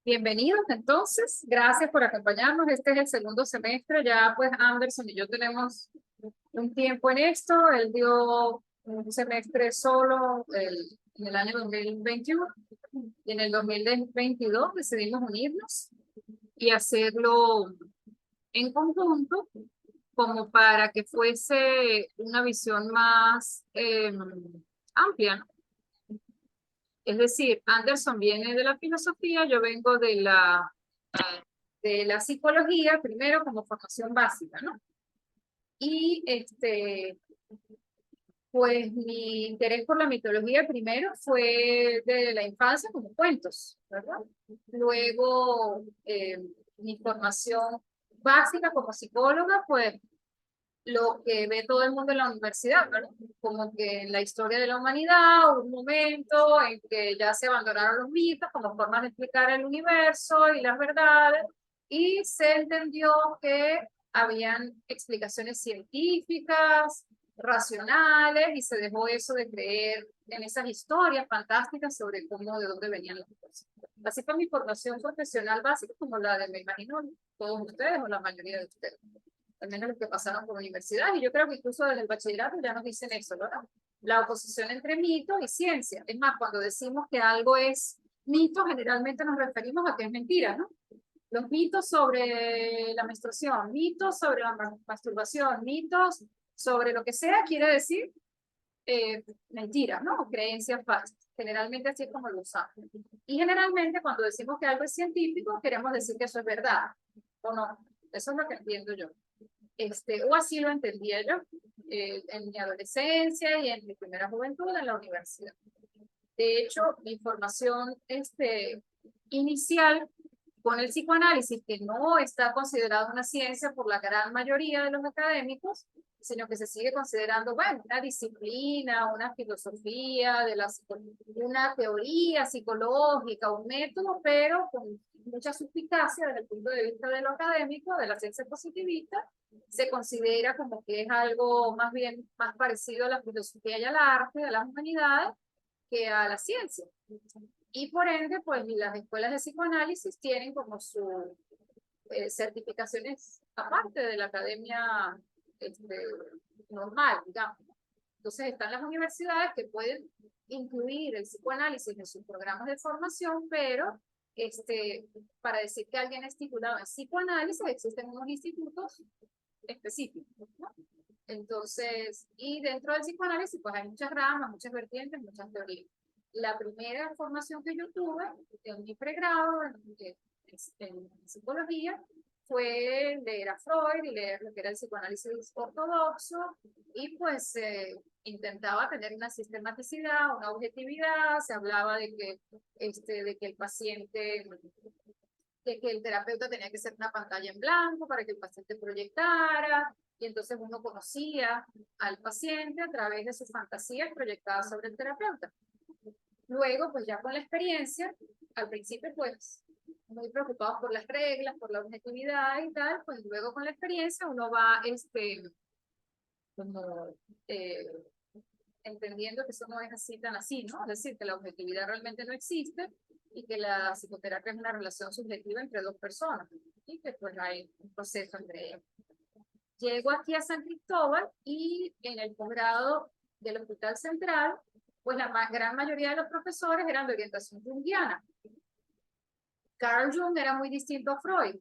Bienvenidos entonces, gracias por acompañarnos. Este es el segundo semestre, ya pues Anderson y yo tenemos un tiempo en esto. Él dio un semestre solo en el año 2021 y en el 2022 decidimos unirnos y hacerlo en conjunto como para que fuese una visión más amplia, ¿no? Es decir, Anderson viene de la filosofía, yo vengo de la psicología, primero como formación básica, ¿no? Y pues mi interés por la mitología primero fue de la infancia como cuentos, ¿verdad? Luego, mi formación básica como psicóloga, pues lo que ve todo el mundo en la universidad, ¿verdad? Como que en la historia de la humanidad hubo un momento en que ya se abandonaron los mitos como formas de explicar el universo y las verdades, y se entendió que habían explicaciones científicas, racionales, y se dejó eso de creer en esas historias fantásticas sobre cómo, de dónde venían las cosas. Así fue mi formación profesional básica, como la de, me imagino, todos ustedes o la mayoría de ustedes, al menos los que pasaron por universidad, y yo creo que incluso desde el bachillerato ya nos dicen eso, ¿verdad? La oposición entre mito y ciencia. Es más, cuando decimos que algo es mito, generalmente nos referimos a que es mentira, ¿no? Los mitos sobre la menstruación, mitos sobre la masturbación, mitos sobre lo que sea, quiere decir mentiras, ¿no? Creencias falsas. Generalmente así es como lo usamos. Y generalmente cuando decimos que algo es científico, queremos decir que eso es verdad, ¿o no? Eso es lo que entiendo yo. O así lo entendía yo en mi adolescencia y en mi primera juventud en la universidad. De hecho, mi formación inicial con el psicoanálisis, que no está considerado una ciencia por la gran mayoría de los académicos, sino que se sigue considerando, bueno, una disciplina, una filosofía, una teoría psicológica, un método, pero con mucha suspicacia desde el punto de vista de lo académico, de la ciencia positivista, se considera como que es algo más bien más parecido a la filosofía y al arte, a las humanidades, que a la ciencia. Y por ende, pues las escuelas de psicoanálisis tienen como su certificaciones aparte de la academia este, normal, digamos. Entonces están las universidades que pueden incluir el psicoanálisis en sus programas de formación, pero para decir que alguien es titulado en psicoanálisis existen unos institutos específicos, ¿no? Entonces, y dentro del psicoanálisis, pues hay muchas ramas, muchas vertientes, muchas teorías. La primera formación que yo tuve en mi pregrado en psicología fue leer a Freud y leer lo que era el psicoanálisis ortodoxo, y pues intentaba tener una sistematicidad, una objetividad. Se hablaba de que el paciente, de que el terapeuta tenía que ser una pantalla en blanco para que el paciente proyectara, y entonces uno conocía al paciente a través de sus fantasías proyectadas sobre el terapeuta. Luego, pues ya con la experiencia, al principio pues muy preocupados por las reglas, por la objetividad y tal, pues luego con la experiencia uno va como eh, entendiendo que eso no es así tan así, ¿no? Es decir, que la objetividad realmente no existe y que la psicoterapia es una relación subjetiva entre dos personas y que pues hay un proceso entre ellos. Llego aquí a San Cristóbal y en el posgrado del Hospital Central, pues la gran mayoría de los profesores eran de orientación junguiana. Carl Jung era muy distinto a Freud.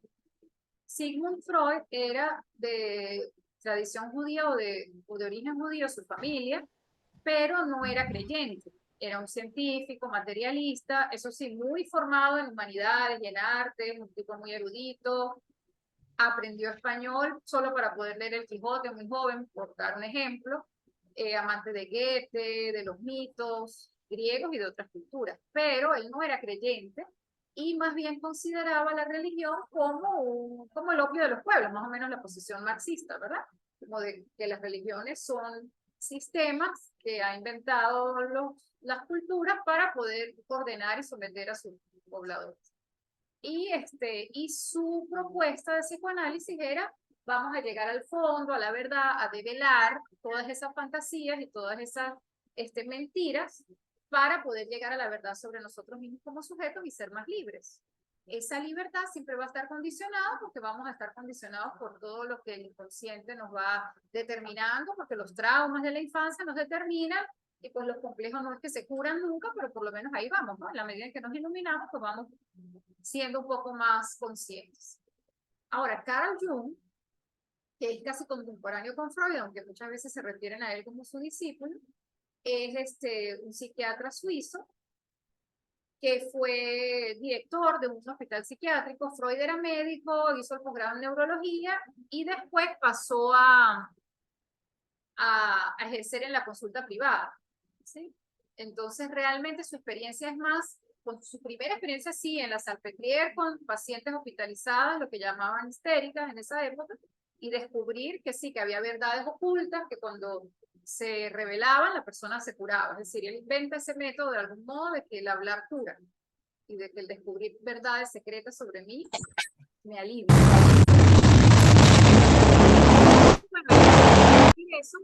Sigmund Freud era de tradición judía o de origen judío, su familia, pero no era creyente. Era un científico, materialista, eso sí, muy formado en humanidades y en arte, un tipo muy erudito. Aprendió español solo para poder leer El Quijote, muy joven, por dar un ejemplo. Amante de Goethe, de los mitos griegos y de otras culturas. Pero él no era creyente y más bien consideraba la religión como el opio de los pueblos, más o menos la posición marxista, ¿verdad? Como de que las religiones son sistemas que ha inventado las culturas para poder ordenar y someter a sus pobladores. Y su propuesta de psicoanálisis era: vamos a llegar al fondo, a la verdad, a develar todas esas fantasías y todas esas mentiras para poder llegar a la verdad sobre nosotros mismos como sujetos y ser más libres. esa libertad siempre va a estar condicionada porque vamos a estar condicionados por todo lo que el inconsciente nos va determinando, porque los traumas de la infancia nos determinan y pues los complejos no es que se curan nunca, pero por lo menos ahí vamos, ¿no? En la medida en que nos iluminamos, pues vamos siendo un poco más conscientes. Ahora, Carl Jung, que es casi contemporáneo con Freud, aunque muchas veces se refieren a él como su discípulo, es un psiquiatra suizo que fue director de un hospital psiquiátrico. Freud era médico, hizo el posgrado en neurología y después pasó a ejercer en la consulta privada, ¿sí? Entonces, realmente su experiencia es más, con su primera experiencia sí, en la Salpêtrière con pacientes hospitalizadas, lo que llamaban histéricas en esa época, y descubrir que sí, que había verdades ocultas, que cuando se revelaban, la persona se curaba. Es decir, él inventa ese método de algún modo de que el hablar cura y de que el descubrir verdades secretas sobre mí me alivia. Bueno, y eso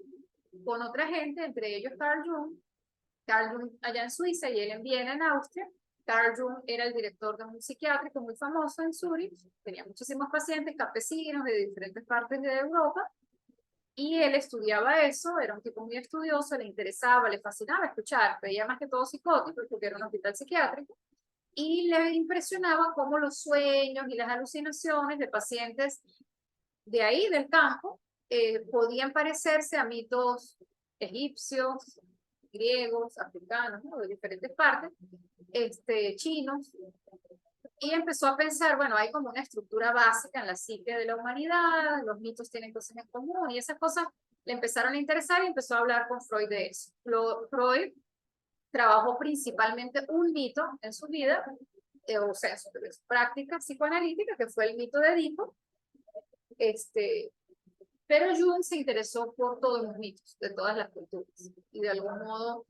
con otra gente, entre ellos Carl Jung allá en Suiza y él en Viena, en Austria. Carl Jung era el director de un psiquiátrico muy famoso en Zurich, tenía muchísimos pacientes campesinos de diferentes partes de Europa, y él estudiaba eso, era un tipo muy estudioso, le interesaba, le fascinaba escuchar, veía más que todo psicótico, porque era un hospital psiquiátrico, y le impresionaba cómo los sueños y las alucinaciones de pacientes de ahí, del campo, podían parecerse a mitos egipcios, griegos, africanos, ¿no? De diferentes partes, chinos, y empezó a pensar, bueno, hay como una estructura básica en la psique de la humanidad, los mitos tienen cosas en común, y esas cosas le empezaron a interesar y empezó a hablar con Freud de eso. Freud trabajó principalmente un mito en su vida, o sea, su práctica psicoanalítica, que fue el mito de Edipo, pero Jung se interesó por todos los mitos de todas las culturas y de algún modo,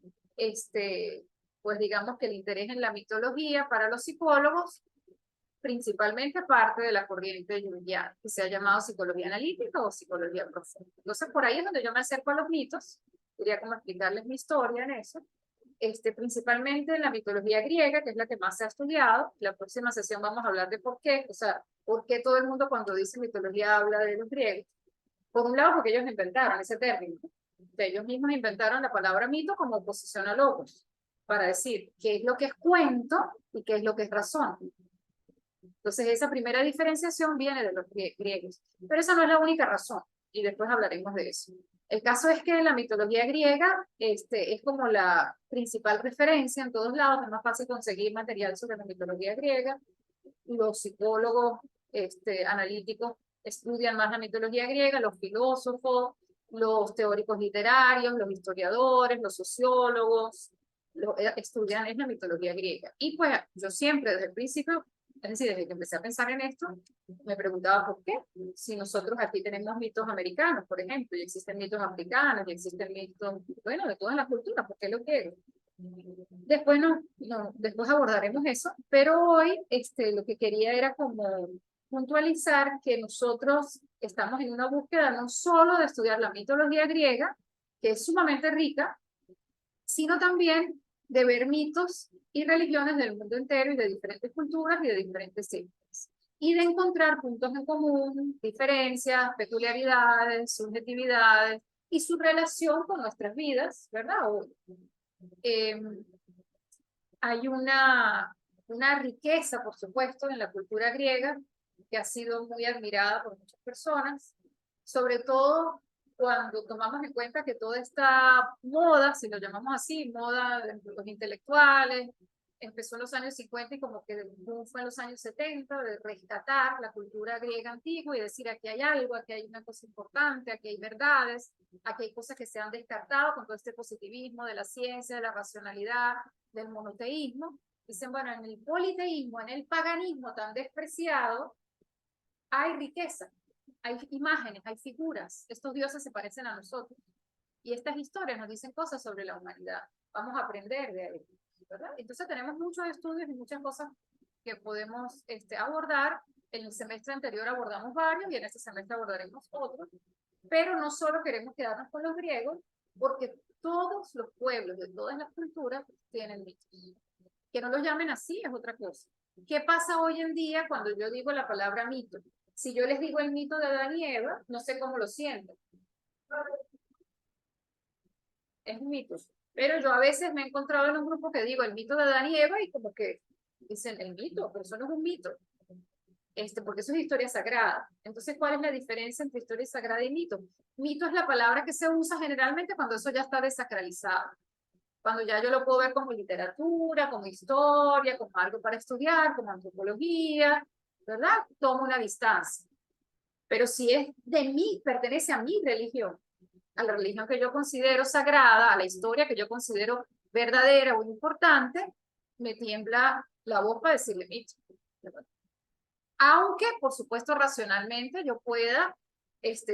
pues digamos que el interés en la mitología para los psicólogos principalmente parte de la corriente junguiana, que se ha llamado psicología analítica o psicología profunda. Entonces, por ahí es donde yo me acerco a los mitos, quería como explicarles mi historia en eso, principalmente en la mitología griega, que es la que más se ha estudiado. La próxima sesión vamos a hablar de por qué, o sea, por qué todo el mundo cuando dice mitología habla de los griegos. Por un lado, porque ellos inventaron ese término. Ellos mismos inventaron la palabra mito como oposición a logos, para decir qué es lo que es cuento y qué es lo que es razón. Entonces, esa primera diferenciación viene de los griegos. Pero esa no es la única razón, y después hablaremos de eso. El caso es que la mitología griega es como la principal referencia en todos lados, es más fácil conseguir material sobre la mitología griega. Los psicólogos analíticos estudian más la mitología griega, los filósofos, los teóricos literarios, los historiadores, los sociólogos, estudian la mitología griega. Y pues yo siempre desde el principio, es decir, desde que empecé a pensar en esto, me preguntaba por qué. Si nosotros aquí tenemos mitos americanos, por ejemplo, y existen mitos africanos, y existen mitos, bueno, de todas las culturas, ¿por qué lo quiero? Después, después abordaremos eso, pero hoy lo que quería era como puntualizar que nosotros estamos en una búsqueda no solo de estudiar la mitología griega, que es sumamente rica, sino también de ver mitos y religiones del mundo entero y de diferentes culturas y de diferentes sectas. Y de encontrar puntos en común, diferencias, peculiaridades, subjetividades y su relación con nuestras vidas, ¿verdad? Hay una riqueza, por supuesto, en la cultura griega que ha sido muy admirada por muchas personas, sobre todo cuando tomamos en cuenta que toda esta moda, si lo llamamos así, moda de los intelectuales, empezó en los años 50 y como que el boom fue en los años 70, de rescatar la cultura griega antigua y decir aquí hay algo, aquí hay una cosa importante, aquí hay verdades, aquí hay cosas que se han descartado con todo este positivismo de la ciencia, de la racionalidad, del monoteísmo. Dicen, bueno, en el politeísmo, en el paganismo tan despreciado, hay riqueza, hay imágenes, hay figuras. Estos dioses se parecen a nosotros. Y estas historias nos dicen cosas sobre la humanidad. Vamos a aprender de ahí, ¿verdad? Entonces tenemos muchos estudios y muchas cosas que podemos abordar. En el semestre anterior abordamos varios y en este semestre abordaremos otros. Pero no solo queremos quedarnos con los griegos, porque todos los pueblos de todas las culturas tienen mitos. Que no los llamen así es otra cosa. ¿Qué pasa hoy en día cuando yo digo la palabra mito? Si yo les digo el mito de Adán y Eva, no sé cómo lo sienten. Es un mito. Pero yo a veces me he encontrado en un grupo que digo el mito de Adán y Eva y como que dicen el mito, pero eso no es un mito. Porque eso es historia sagrada. Entonces, ¿cuál es la diferencia entre historia sagrada y mito? Mito es la palabra que se usa generalmente cuando eso ya está desacralizado. Cuando ya yo lo puedo ver como literatura, como historia, como algo para estudiar, como antropología, ¿verdad? Tomo una distancia. Pero si es de mí, pertenece a mi religión, a la religión que yo considero sagrada, a la historia que yo considero verdadera o importante, me tiembla la voz para decirle mito. Aunque, por supuesto, racionalmente yo pueda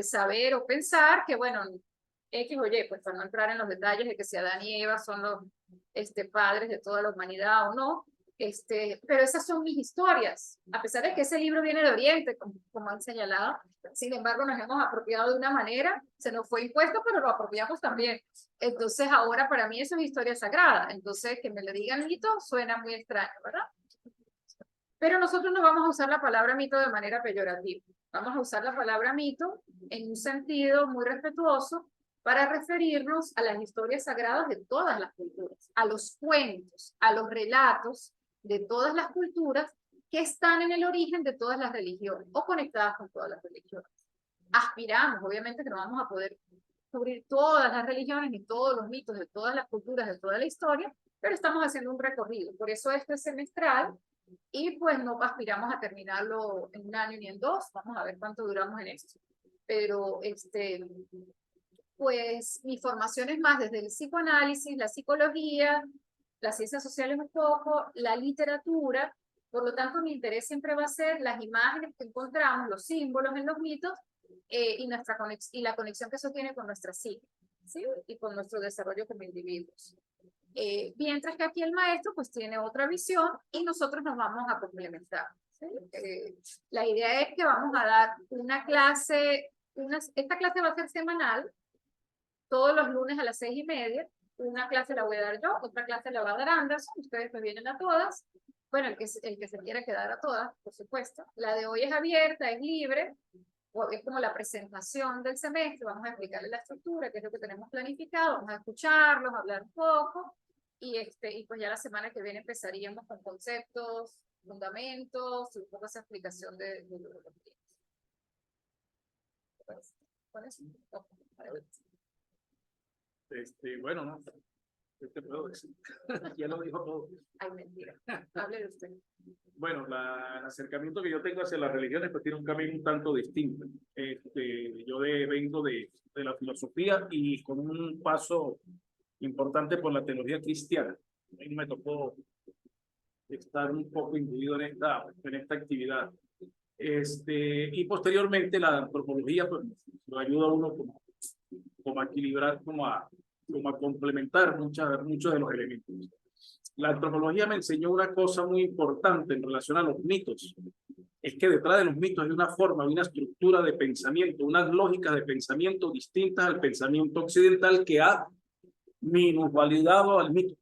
saber o pensar que, bueno, X o Y, pues para no entrar en los detalles de que si Adán y Eva son los padres de toda la humanidad o no, pero esas son mis historias, a pesar de que ese libro viene de Oriente, como han señalado, sin embargo nos hemos apropiado de una manera, se nos fue impuesto, pero lo apropiamos también. Entonces ahora para mí eso es historia sagrada, entonces que me le digan mito suena muy extraño, ¿verdad? Pero nosotros no vamos a usar la palabra mito de manera peyorativa. Vamos a usar la palabra mito en un sentido muy respetuoso para referirnos a las historias sagradas de todas las culturas, a los cuentos, a los relatos de todas las culturas que están en el origen de todas las religiones o conectadas con todas las religiones. Aspiramos, obviamente que no vamos a poder cubrir todas las religiones ni todos los mitos de todas las culturas, de toda la historia, pero estamos haciendo un recorrido. Por eso esto es semestral y pues no aspiramos a terminarlo en un año ni en dos, vamos a ver cuánto duramos en esto. Pero pues mi formación es más desde el psicoanálisis, la psicología, las ciencias sociales un poco, la literatura, por lo tanto mi interés siempre va a ser las imágenes que encontramos, los símbolos en los mitos y la conexión que eso tiene con nuestra psique, ¿sí? Y con nuestro desarrollo como individuos. Mientras que aquí el maestro pues tiene otra visión y nosotros nos vamos a complementar. ¿Sí? La idea es que vamos a dar una clase, esta clase va a ser semanal, todos los lunes a las 6:30. Una clase la voy a dar yo, otra clase la va a dar Anderson, ustedes me vienen a todas. Bueno, el que se quiera quedar a todas, por supuesto. La de hoy es abierta, es libre, es como la presentación del semestre, vamos a explicarles la estructura, qué es lo que tenemos planificado, vamos a escucharlos, hablar un poco, y pues ya la semana que viene empezaríamos con conceptos, fundamentos, y un poco esa explicación de lo que tienes. ¿Con eso? Bueno, no, ¿qué te puedo decir? Ya lo dijo todo. Ay, mentira. Hable de usted. Bueno, el acercamiento que yo tengo hacia las religiones pues tiene un camino un tanto distinto. Yo vengo de la filosofía y con un paso importante por la teología cristiana. A mí me tocó estar un poco incluido en esta actividad. Y posteriormente la antropología pues, lo ayuda a uno como a equilibrar, como a complementar muchos de los elementos. La antropología me enseñó una cosa muy importante en relación a los mitos. Es que detrás de los mitos hay una forma, hay una estructura de pensamiento, unas lógicas de pensamiento distintas al pensamiento occidental que ha minusvalidado al mito.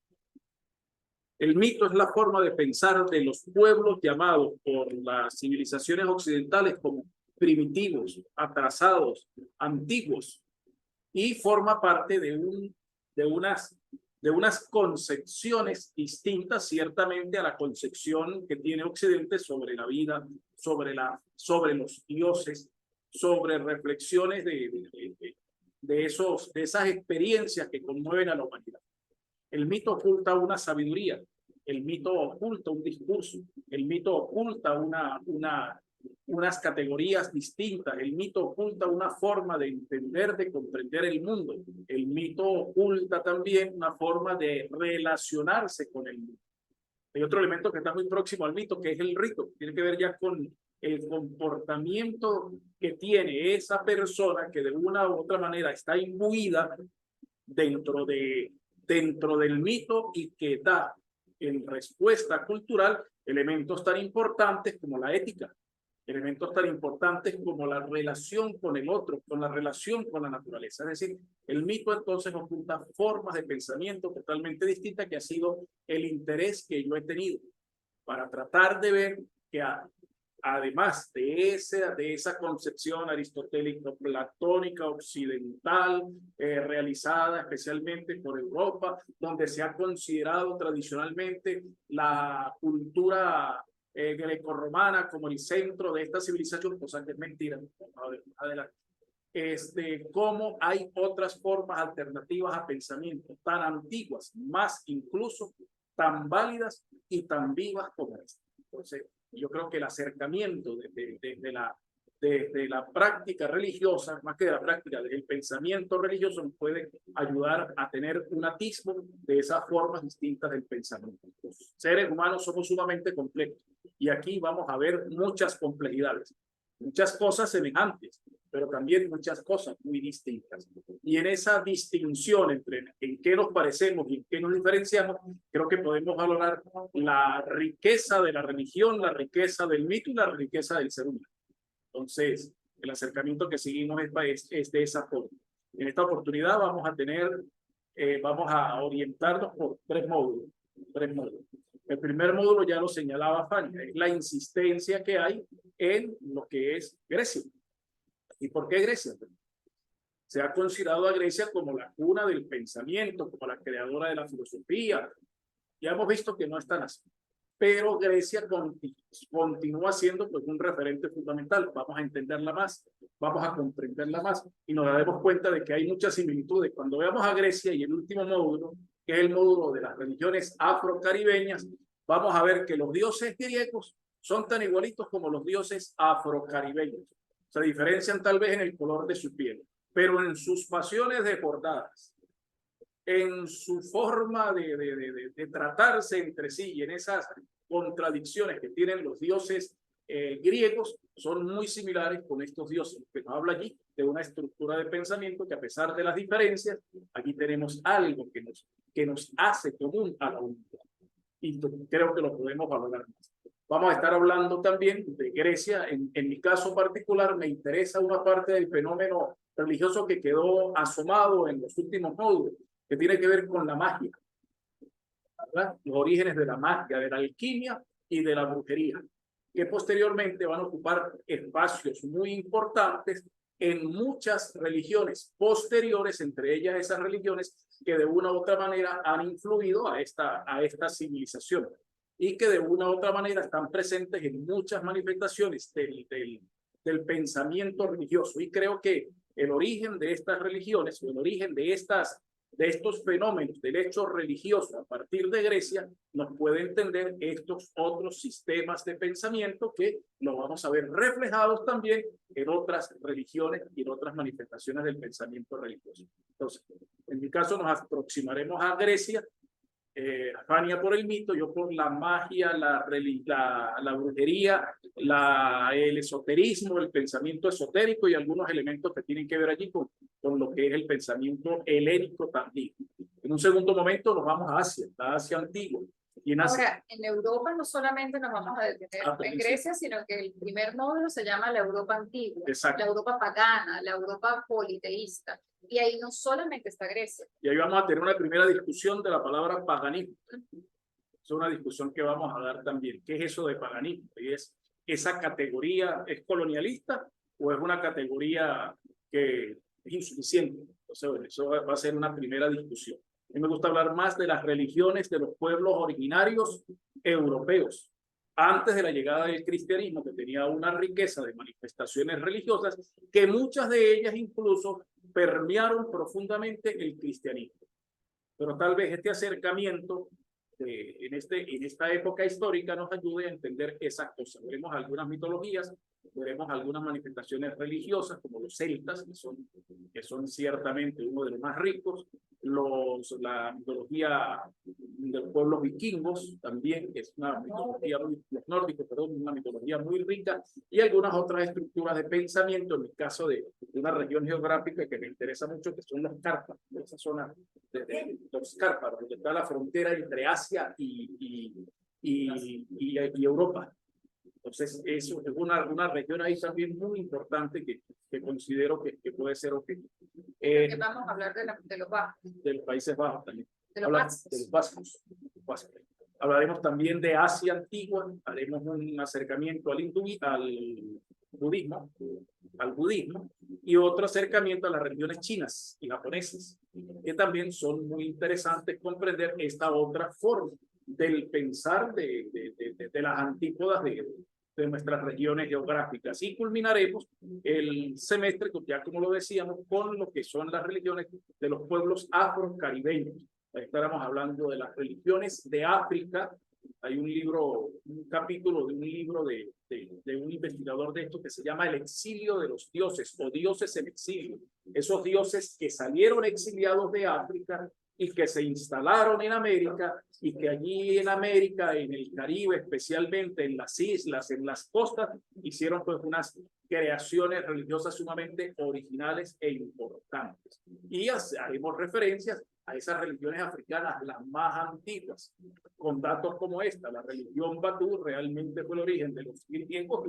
El mito es la forma de pensar de los pueblos llamados por las civilizaciones occidentales como primitivos, atrasados, antiguos, y forma parte de unas concepciones distintas ciertamente a la concepción que tiene Occidente sobre la vida, sobre los dioses, sobre reflexiones de esas experiencias que conmueven a la humanidad. El mito oculta una sabiduría, el mito oculta un discurso, el mito oculta unas categorías distintas, el mito oculta una forma de entender, de comprender el mundo, el mito oculta también una forma de relacionarse con el mundo. Hay otro elemento que está muy próximo al mito, que es el rito, tiene que ver ya con el comportamiento que tiene esa persona que de una u otra manera está imbuida dentro del mito y que da en respuesta cultural elementos tan importantes como la ética, elementos tan importantes como la relación con el otro, con la relación con la naturaleza. Es decir, el mito entonces oculta formas de pensamiento totalmente distintas que ha sido el interés que yo he tenido para tratar de ver que además de esa concepción aristotélico-platónica occidental, realizada especialmente por Europa, donde se ha considerado tradicionalmente la cultura grecorromana como el centro de esta civilización, cosa que es mentira. A ver, adelante. Cómo hay otras formas alternativas a pensamiento tan antiguas, más incluso tan válidas y tan vivas como esta. Entonces, yo creo que el acercamiento desde la práctica religiosa, más que de la práctica del pensamiento religioso, nos puede ayudar a tener un atisbo de esas formas distintas del pensamiento. Los seres humanos somos sumamente complejos y aquí vamos a ver muchas complejidades, muchas cosas semejantes, pero también muchas cosas muy distintas. Y en esa distinción entre en qué nos parecemos y en qué nos diferenciamos, creo que podemos valorar la riqueza de la religión, la riqueza del mito y la riqueza del ser humano. Entonces, el acercamiento que seguimos es de esa forma. En esta oportunidad vamos a orientarnos por tres módulos. El primer módulo ya lo señalaba Fania, es la insistencia que hay en lo que es Grecia. ¿Y por qué Grecia? Se ha considerado a Grecia como la cuna del pensamiento, como la creadora de la filosofía. Ya hemos visto que no es tan así. Pero Grecia continúa siendo pues, un referente fundamental. Vamos a entenderla más, vamos a comprenderla más y nos daremos cuenta de que hay muchas similitudes. Cuando veamos a Grecia y el último módulo, que es el módulo de las religiones afrocaribeñas, vamos a ver que los dioses griegos son tan igualitos como los dioses afrocaribeños. Se diferencian tal vez en el color de su piel, pero en sus pasiones desbordadas, en su forma de tratarse entre sí y en esas contradicciones que tienen los dioses griegos, son muy similares con estos dioses. Pero habla allí de una estructura de pensamiento que a pesar de las diferencias, aquí tenemos algo que nos hace común a la humanidad. Y creo que lo podemos valorar más. Vamos a estar hablando también de Grecia. En mi caso particular me interesa una parte del fenómeno religioso que quedó asomado en los últimos módulos, que tiene que ver con la magia, ¿verdad? Los orígenes de la magia, de la alquimia y de la brujería, que posteriormente van a ocupar espacios muy importantes en muchas religiones posteriores, entre ellas esas religiones que de una u otra manera han influido a esta civilización y que de una u otra manera están presentes en muchas manifestaciones del pensamiento religioso. Y creo que el origen de estas religiones, o el origen de estos fenómenos del hecho religioso a partir de Grecia, nos puede entender estos otros sistemas de pensamiento que lo vamos a ver reflejados también en otras religiones y en otras manifestaciones del pensamiento religioso. Entonces, en mi caso nos aproximaremos a Grecia, Fania por el mito, yo por la magia, la brujería, el esoterismo, el pensamiento esotérico y algunos elementos que tienen que ver allí con lo que es el pensamiento helénico también. En un segundo momento nos vamos a Asia, la Asia antigua. Y en Asia, ahora, en Europa no solamente nos vamos a detener en Grecia, sino que el primer módulo se llama la Europa antigua, exacto, la Europa pagana, la Europa politeísta. Y ahí no solamente está Grecia. Y ahí vamos a tener una primera discusión de la palabra paganismo. Es una discusión que vamos a dar también. ¿Qué es eso de paganismo? ¿Y es esa categoría es colonialista o es una categoría que es insuficiente? Entonces, bueno, eso va a ser una primera discusión. A mí me gusta hablar más de las religiones de los pueblos originarios europeos, antes de la llegada del cristianismo, que tenía una riqueza de manifestaciones religiosas, que muchas de ellas incluso permearon profundamente el cristianismo. Pero tal vez este acercamiento en esta época histórica nos ayude a entender esas cosas. Veremos algunas mitologías, veremos algunas manifestaciones religiosas como los celtas, que son ciertamente uno de los más ricos, la mitología de los pueblos vikingos también, que es una mitología los nórdicos, perdón, una mitología muy rica, y algunas otras estructuras de pensamiento, en el caso de una región geográfica que me interesa mucho, que son los Cárpatos, esa zona de los Cárpatos, donde está la frontera entre Asia y Europa. Entonces, eso es una región ahí también muy importante que considero que puede ser objetivo. Vamos a hablar de los Bajos. De los Países Bajos también. De los Vascos. De los Vascos. Hablaremos también de Asia antigua, haremos un acercamiento al budismo, y otro acercamiento a las religiones chinas y japonesas, que también son muy interesantes comprender esta otra forma del pensar de las antípodas de nuestras regiones geográficas. Y culminaremos el semestre, ya como lo decíamos, con lo que son las religiones de los pueblos afrocaribeños. Estaremos hablando de las religiones de África. Hay un libro, un capítulo de un libro de un investigador de esto que se llama El exilio de los dioses o dioses en exilio. Esos dioses que salieron exiliados de África y que se instalaron en América, y que allí en América, en el Caribe, especialmente en las islas, en las costas, hicieron pues unas creaciones religiosas sumamente originales e importantes. Y haremos referencias a esas religiones africanas, las más antiguas, con datos como esta. La religión Batú realmente fue el origen de los griegos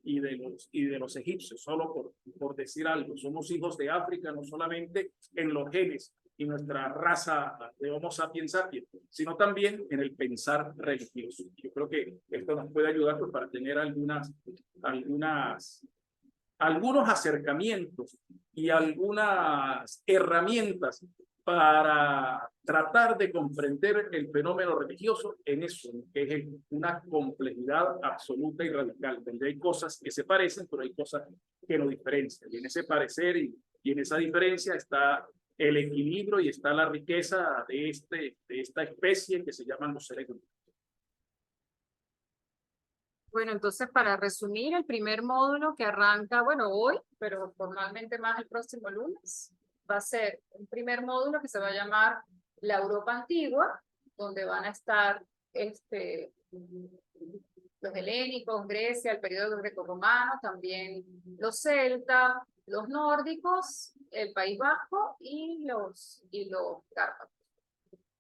y de los egipcios, solo por decir algo. Somos hijos de África, no solamente en los genes y nuestra raza de Homo sapiens sapiens, sino también en el pensar religioso. Yo creo que esto nos puede ayudar pues, para tener algunos acercamientos y algunas herramientas para tratar de comprender el fenómeno religioso en eso, que es una complejidad absoluta y radical, donde hay cosas que se parecen, pero hay cosas que no diferencian. Y en ese parecer y en esa diferencia está el equilibrio y está la riqueza de esta especie que se llaman los seres humanos. Bueno, entonces para resumir, el primer módulo que arranca, bueno, hoy, pero formalmente más el próximo lunes, va a ser un primer módulo que se va a llamar la Europa Antigua, donde van a estar los helénicos, Grecia, el periodo grecorromano, también los celtas, los nórdicos, el País Vasco y los cárpatos.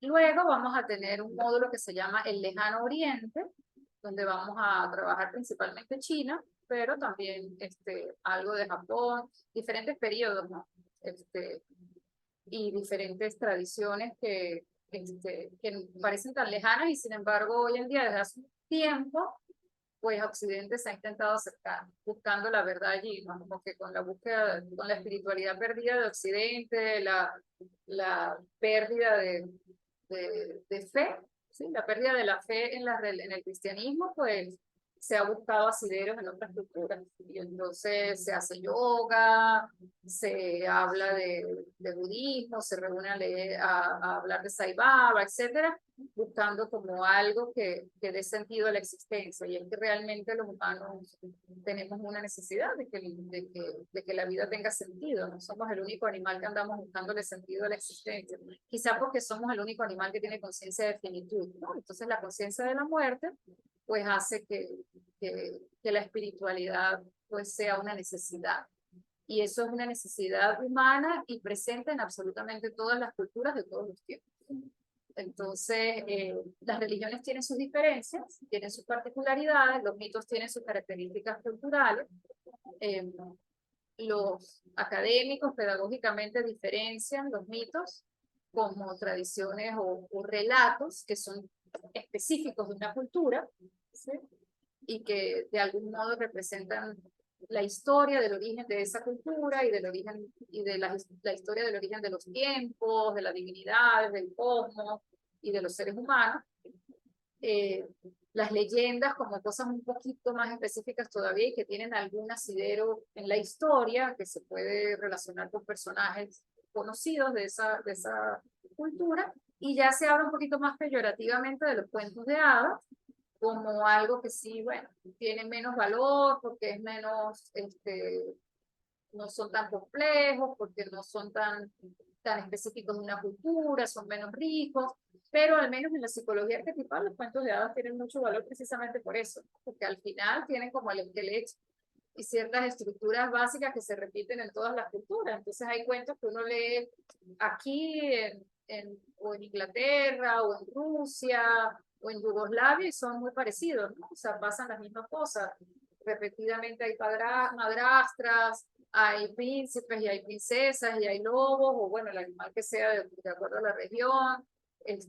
Luego vamos a tener un módulo que se llama el Lejano Oriente, donde vamos a trabajar principalmente China, pero también algo de Japón, diferentes periodos, ¿no? Y diferentes tradiciones que parecen tan lejanas y sin embargo hoy en día, desde hace un tiempo, pues Occidente se ha intentado acercar, buscando la verdad allí, ¿no? Como que con la búsqueda, con la espiritualidad perdida de Occidente, la pérdida de fe, ¿sí? La pérdida de la fe en el cristianismo, pues se ha buscado asideros en otras culturas. Y entonces se hace yoga, se habla de budismo, se reúne a hablar de Sai Baba, etcétera, buscando como algo que dé sentido a la existencia. Y es que realmente los humanos tenemos una necesidad de que la vida tenga sentido. No somos el único animal que andamos buscándole sentido a la existencia. Quizá porque somos el único animal que tiene conciencia de finitud, ¿no? Entonces la conciencia de la muerte pues hace que la espiritualidad pues sea una necesidad. Y eso es una necesidad humana y presente en absolutamente todas las culturas de todos los tiempos. Entonces, las religiones tienen sus diferencias, tienen sus particularidades, los mitos tienen sus características culturales. Los académicos pedagógicamente diferencian los mitos como tradiciones o relatos que son específicos de una cultura, ¿sí? Y que de algún modo representan la historia del origen de esa cultura y del origen y de la historia del origen de los tiempos, de las divinidades, del cosmos y de los seres humanos. Las leyendas como cosas un poquito más específicas todavía y que tienen algún asidero en la historia que se puede relacionar con personajes conocidos de esa cultura, y ya se habla un poquito más peyorativamente de los cuentos de hadas como algo que sí, bueno, tiene menos valor porque es menos, no son tan complejos, porque no son tan específicos de una cultura, son menos ricos, pero al menos en la psicología arquetipal los cuentos de hadas tienen mucho valor precisamente por eso, porque al final tienen como el esqueleto y ciertas estructuras básicas que se repiten en todas las culturas. Entonces hay cuentos que uno lee aquí o en Inglaterra o en Rusia o en Yugoslavia y son muy parecidos, ¿no? O sea, pasan las mismas cosas. Repetidamente hay madrastras, hay príncipes y hay princesas y hay lobos, o bueno, el animal que sea de acuerdo a la región,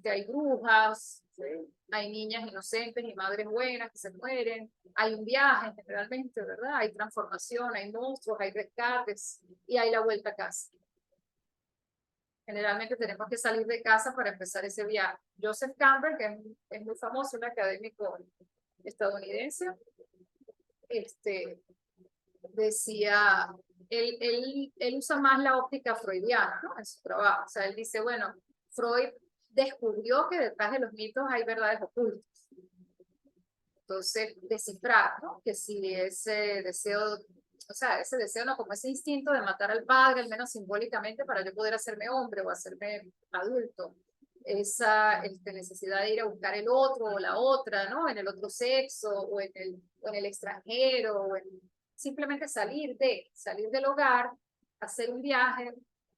hay brujas, ¿sí? Hay niñas inocentes y madres buenas que se mueren, hay un viaje generalmente, ¿verdad? Hay transformación, hay monstruos, hay rescates y hay la vuelta a casa. Generalmente tenemos que salir de casa para empezar ese viaje. Joseph Campbell, que es muy famoso, un académico estadounidense, decía, él usa más la óptica freudiana, ¿no? En su trabajo. O sea, él dice, bueno, Freud descubrió que detrás de los mitos hay verdades ocultas. Entonces, descifrar, ¿no? Que si ese deseo, o sea, ese deseo, no, como ese instinto de matar al padre, al menos simbólicamente, para yo poder hacerme hombre o hacerme adulto, esa necesidad de ir a buscar el otro o la otra, ¿no? En el otro sexo o en el extranjero, o en simplemente salir del hogar, hacer un viaje,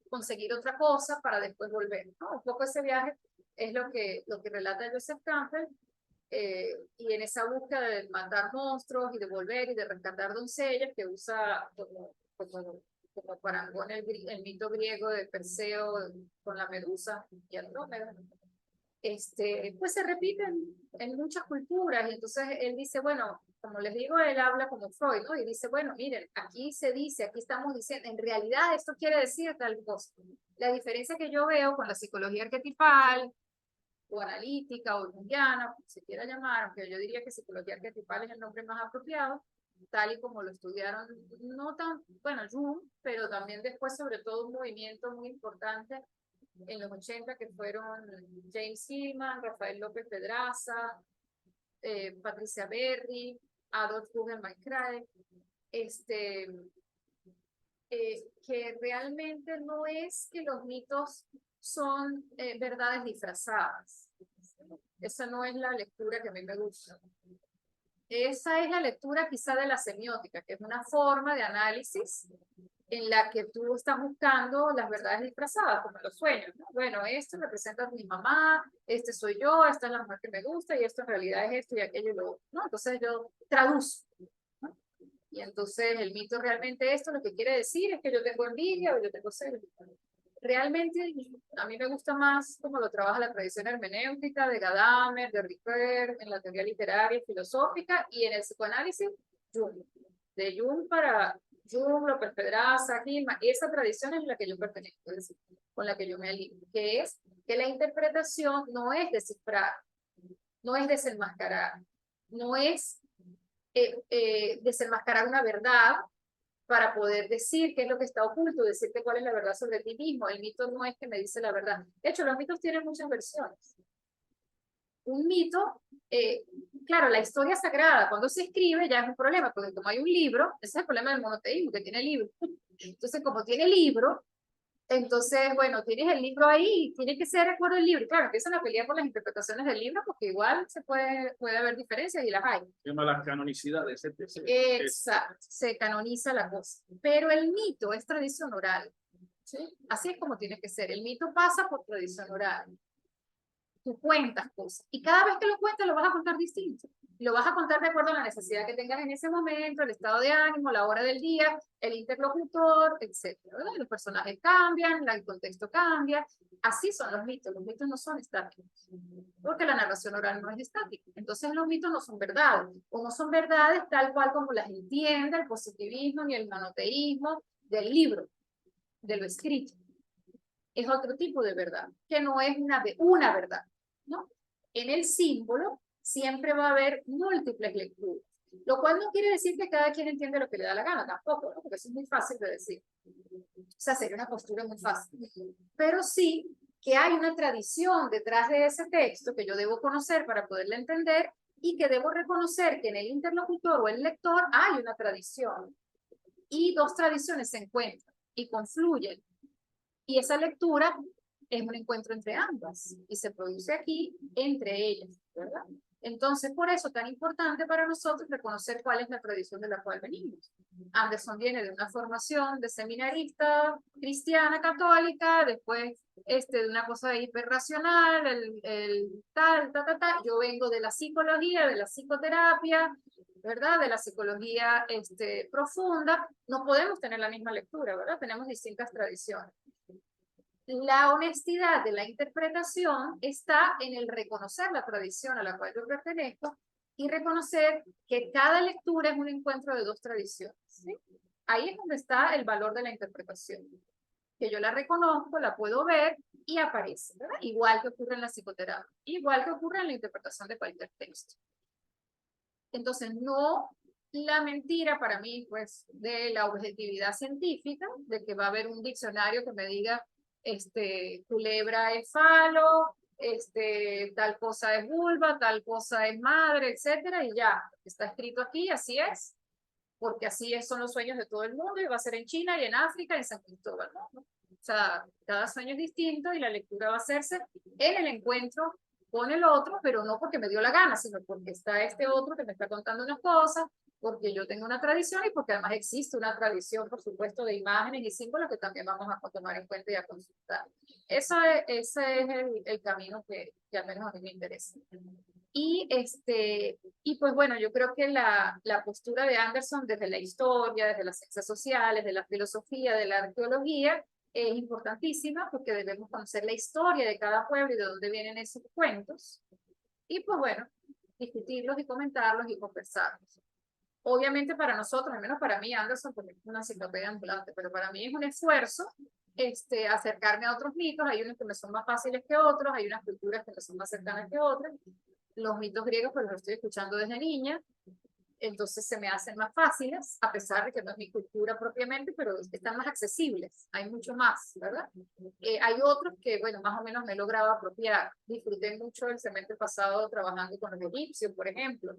conseguir otra cosa para después volver, ¿no? Un poco ese viaje es lo que relata Joseph Campbell, y en esa búsqueda de matar monstruos y de volver y de rescatar doncellas que usa como parangón el mito griego de Perseo con la medusa y Andrómeda, pues se repiten en muchas culturas. Y entonces él dice, bueno, como les digo, él habla como Freud, ¿no? Y dice, bueno, miren, aquí se dice, aquí estamos diciendo, en realidad esto quiere decir tal cosa. La diferencia que yo veo con la psicología arquetipal o analítica o junguiana, como se quiera llamar, aunque yo diría que psicología arquetipal es el nombre más apropiado, tal y como lo estudiaron, no tan, bueno, Jung, pero también después sobre todo un movimiento muy importante en los 80 que fueron James Hillman, Rafael López Pedraza, Patricia Berry, Adolf Guggenheim, que realmente no es que los mitos son verdades disfrazadas. Esa no es la lectura que a mí me gusta. Esa es la lectura quizá de la semiótica, que es una forma de análisis en la que tú estás buscando las verdades disfrazadas, como los sueños, ¿no? Bueno, esto representa a mi mamá, este soy yo, esta es la mujer que me gusta, y esto en realidad es esto y aquello y lo otro, ¿no? Entonces yo traduzco, ¿no? Y entonces el mito realmente esto lo que quiere decir es que yo tengo envidia o yo tengo celos. Realmente a mí me gusta más como lo trabaja la tradición hermenéutica de Gadamer, de Ricoeur, en la teoría literaria y filosófica, y en el psicoanálisis, Jung. De Jung para Jung, López Pedraza, Gilman, esa tradición es la que yo pertenezco, es decir, con la que yo me alineo, que es que la interpretación no es descifrar, no es desenmascarar, no es desenmascarar una verdad para poder decir qué es lo que está oculto, decirte cuál es la verdad sobre ti mismo. El mito no es que me dice la verdad. De hecho, los mitos tienen muchas versiones. Un mito, claro, la historia sagrada, cuando se escribe ya es un problema, porque como hay un libro, ese es el problema del monoteísmo, que tiene libro. Entonces, como tiene libro, entonces, bueno, tienes el libro ahí y tiene que ser de acuerdo al libro. Y claro, empiezan a pelear por las interpretaciones del libro porque igual puede haber diferencias y las hay. Tema las canonicidades. Exacto, se canoniza la cosa. Pero el mito es tradición oral, ¿sí? Así es como tiene que ser. El mito pasa por tradición oral. Tú cuentas cosas y cada vez que lo cuentas lo vas a contar distinto. Lo vas a contar de acuerdo a la necesidad que tengas en ese momento, el estado de ánimo, la hora del día, el interlocutor, etcétera. Los personajes cambian, el contexto cambia. Así son los mitos. Los mitos no son estáticos, porque la narración oral no es estática. Entonces los mitos no son verdades, o no son verdades tal cual como las entiende el positivismo ni el monoteísmo del libro, de lo escrito. Es otro tipo de verdad, que no es una verdad, ¿no? En el símbolo siempre va a haber múltiples lecturas, lo cual no quiere decir que cada quien entiende lo que le da la gana, tampoco, ¿no? Porque eso es muy fácil de decir. O sea, sería una postura muy fácil. Pero sí que hay una tradición detrás de ese texto que yo debo conocer para poderle entender y que debo reconocer que en el interlocutor o el lector hay una tradición. Y dos tradiciones se encuentran y confluyen. Y esa lectura es un encuentro entre ambas y se produce aquí entre ellas, ¿verdad? Entonces, por eso tan importante para nosotros reconocer cuál es la tradición de la cual venimos. Anderson viene de una formación de seminarista cristiana católica, después de una cosa hiperracional, tal. Yo vengo de la psicología, de la psicoterapia, ¿verdad? De la psicología profunda. No podemos tener la misma lectura, ¿verdad? Tenemos distintas tradiciones. La honestidad de la interpretación está en el reconocer la tradición a la cual yo pertenezco y reconocer que cada lectura es un encuentro de dos tradiciones, ¿sí? Ahí es donde está el valor de la interpretación, que yo la reconozco, la puedo ver y aparece, ¿verdad? Igual que ocurre en la psicoterapia, igual que ocurre en la interpretación de cualquier texto. Entonces, no la mentira para mí, pues, de la objetividad científica, de que va a haber un diccionario que me diga, culebra es falo, tal cosa es vulva, tal cosa es madre, etcétera, y ya, está escrito aquí, así es, porque así son los sueños de todo el mundo, y va a ser en China y en África y en San Cristóbal, ¿no? O sea, cada sueño es distinto y la lectura va a hacerse en el encuentro con el otro, pero no porque me dio la gana, sino porque está este otro que me está contando unas cosas, porque yo tengo una tradición y porque además existe una tradición, por supuesto, de imágenes y símbolos que también vamos a tomar en cuenta y a consultar. Ese es el camino que al menos a mí me interesa. Y pues bueno, yo creo que la postura de Anderson desde la historia, desde las ciencias sociales, de la filosofía, de la arqueología, es importantísima porque debemos conocer la historia de cada pueblo y de dónde vienen esos cuentos. Y pues bueno, discutirlos y comentarlos y conversarlos. Obviamente para nosotros, al menos para mí, Anderson, porque es una enciclopedia ambulante, pero para mí es un esfuerzo acercarme a otros mitos. Hay unos que me son más fáciles que otros, hay unas culturas que me son más cercanas que otras. Los mitos griegos, pues los estoy escuchando desde niña, entonces se me hacen más fáciles, a pesar de que no es mi cultura propiamente, pero están más accesibles, hay mucho más, ¿verdad? Hay otros que, bueno, más o menos me he logrado apropiar. Disfruté mucho el semestre pasado trabajando con los egipcios, por ejemplo,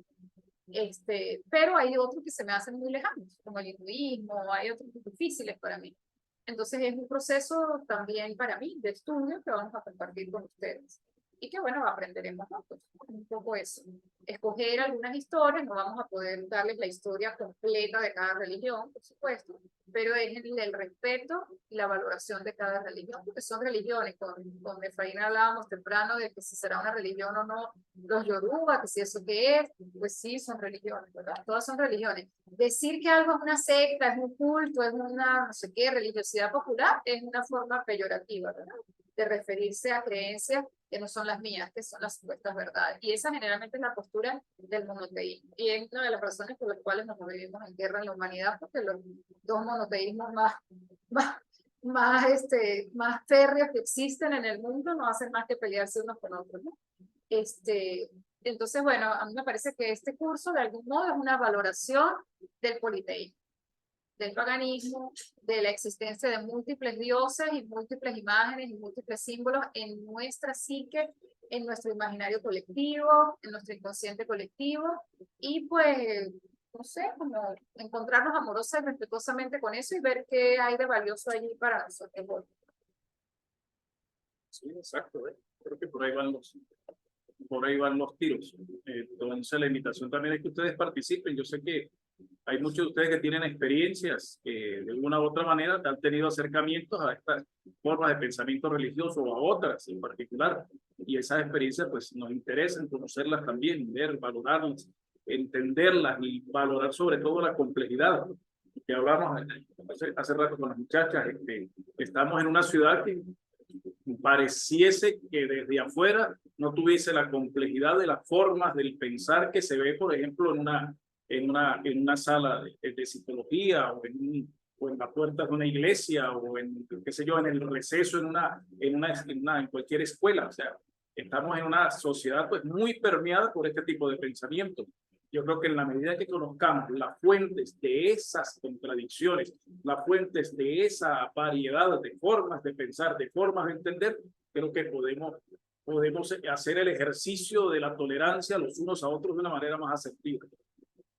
pero hay otros que se me hacen muy lejanos, como el hinduismo, hay otros difíciles para mí. Entonces es un proceso también para mí de estudio que vamos a compartir con ustedes. Y que bueno, aprenderemos juntos, un poco eso. Escoger algunas historias, no vamos a poder darles la historia completa de cada religión, por supuesto, pero es el respeto y la valoración de cada religión, porque son religiones. Con Efraín hablábamos temprano de que si será una religión o no, los yoruba, que si eso qué es, pues sí, son religiones, ¿verdad? Todas son religiones. Decir que algo es una secta, es un culto, es una, no sé qué, religiosidad popular, es una forma peyorativa, ¿verdad? De referirse a creencias que no son las mías, que son las supuestas verdades. Y esa generalmente es la postura del monoteísmo. Y es una de las razones por las cuales nos vivimos en guerra en la humanidad, porque los dos monoteísmos más férreos que existen en el mundo no hacen más que pelearse unos con otros, ¿no? Entonces, bueno, a mí me parece que este curso de algún modo es una valoración del politeísmo, del paganismo, de la existencia de múltiples dioses y múltiples imágenes y múltiples símbolos en nuestra psique, en nuestro imaginario colectivo, en nuestro inconsciente colectivo, y pues, no sé, como encontrarnos amorosa y respetuosamente con eso y ver qué hay de valioso allí para nosotros. Sí, exacto. Creo que por ahí van los tiros. Entonces la invitación también es que ustedes participen. Yo sé que hay muchos de ustedes que tienen experiencias que de una u otra manera han tenido acercamientos a estas formas de pensamiento religioso o a otras en particular. Y esas experiencias pues nos interesan conocerlas también, ver, valorarlas, entenderlas y valorar sobre todo la complejidad. Que hablamos hace rato con las muchachas, estamos en una ciudad que pareciese que desde afuera no tuviese la complejidad de las formas del pensar que se ve, por ejemplo, en una sala de psicología o en la puerta de una iglesia o en, qué sé yo, en el receso en cualquier escuela. O sea, estamos en una sociedad pues muy permeada por este tipo de pensamiento. Yo creo que en la medida que conozcamos las fuentes de esas contradicciones, las fuentes de esa variedad de formas de pensar, de formas de entender, creo que podemos hacer el ejercicio de la tolerancia los unos a otros de una manera más asertiva.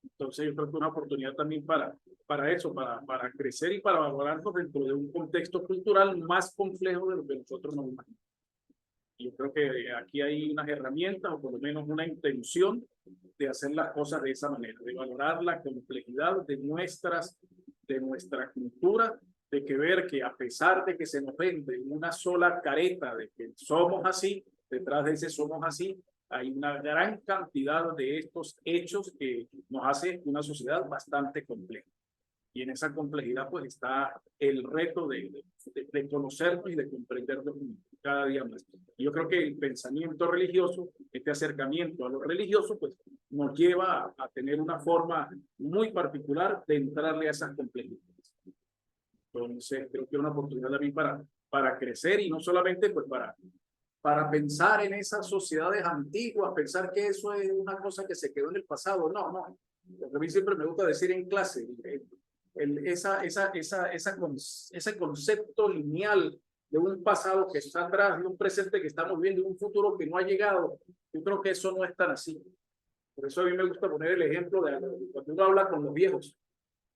Entonces yo creo que es una oportunidad también para eso, para crecer y para valorarnos dentro de un contexto cultural más complejo de lo que nosotros nos imaginamos. Yo creo que aquí hay unas herramientas o por lo menos una intención de hacer las cosas de esa manera, de valorar la complejidad de nuestra cultura, de que ver que a pesar de que se nos vende una sola careta de que somos así, detrás de ese somos así, hay una gran cantidad de estos hechos que nos hace una sociedad bastante compleja. Y en esa complejidad pues está el reto de conocernos y de comprendernos cada día más. Y yo creo que el pensamiento religioso, este acercamiento a lo religioso, pues nos lleva a tener una forma muy particular de entrarle a esas complejidades. Entonces creo que es una oportunidad también para crecer y no solamente pues para pensar en esas sociedades antiguas, pensar que eso es una cosa que se quedó en el pasado. No, no. Lo que a mí siempre me gusta decir en clase, ese concepto lineal de un pasado que está atrás, de un presente que estamos viendo, de un futuro que no ha llegado, yo creo que eso no es tan así. Por eso a mí me gusta poner el ejemplo de cuando uno habla con los viejos.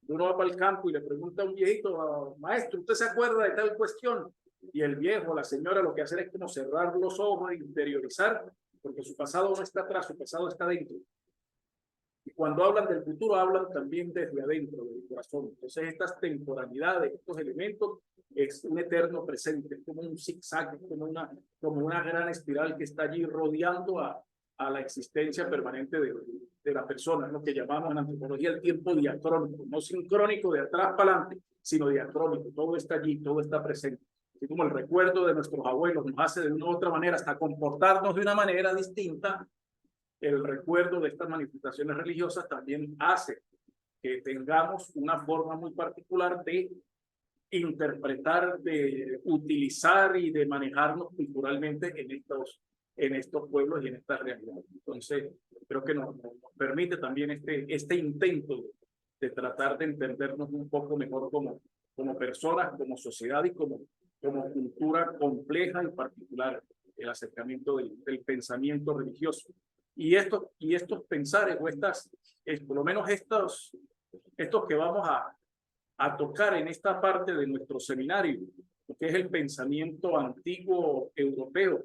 Uno va para el campo y le pregunta a un viejito, maestro, ¿usted se acuerda de tal cuestión? Y el viejo, la señora, lo que hace es como cerrar los ojos e interiorizar, porque su pasado no está atrás, su pasado está dentro. Y cuando hablan del futuro, hablan también desde adentro, del corazón. Entonces, estas temporalidades, estos elementos, es un eterno presente, es como un zigzag, como una gran espiral que está allí rodeando a la existencia permanente de la persona, lo que llamamos en antropología el tiempo diacrónico, no sincrónico de atrás para adelante, sino diacrónico, todo está allí, todo está presente. Así como el recuerdo de nuestros abuelos nos hace de una u otra manera hasta comportarnos de una manera distinta, el recuerdo de estas manifestaciones religiosas también hace que tengamos una forma muy particular de interpretar, de utilizar y de manejarnos culturalmente en estos pueblos y en estas realidades. Entonces, creo que nos permite también este intento de tratar de entendernos un poco mejor como personas, como sociedad y como cultura compleja en particular, el acercamiento del pensamiento religioso. Y estos pensares, o por lo menos estos que vamos a tocar en esta parte de nuestro seminario, lo que es el pensamiento antiguo europeo,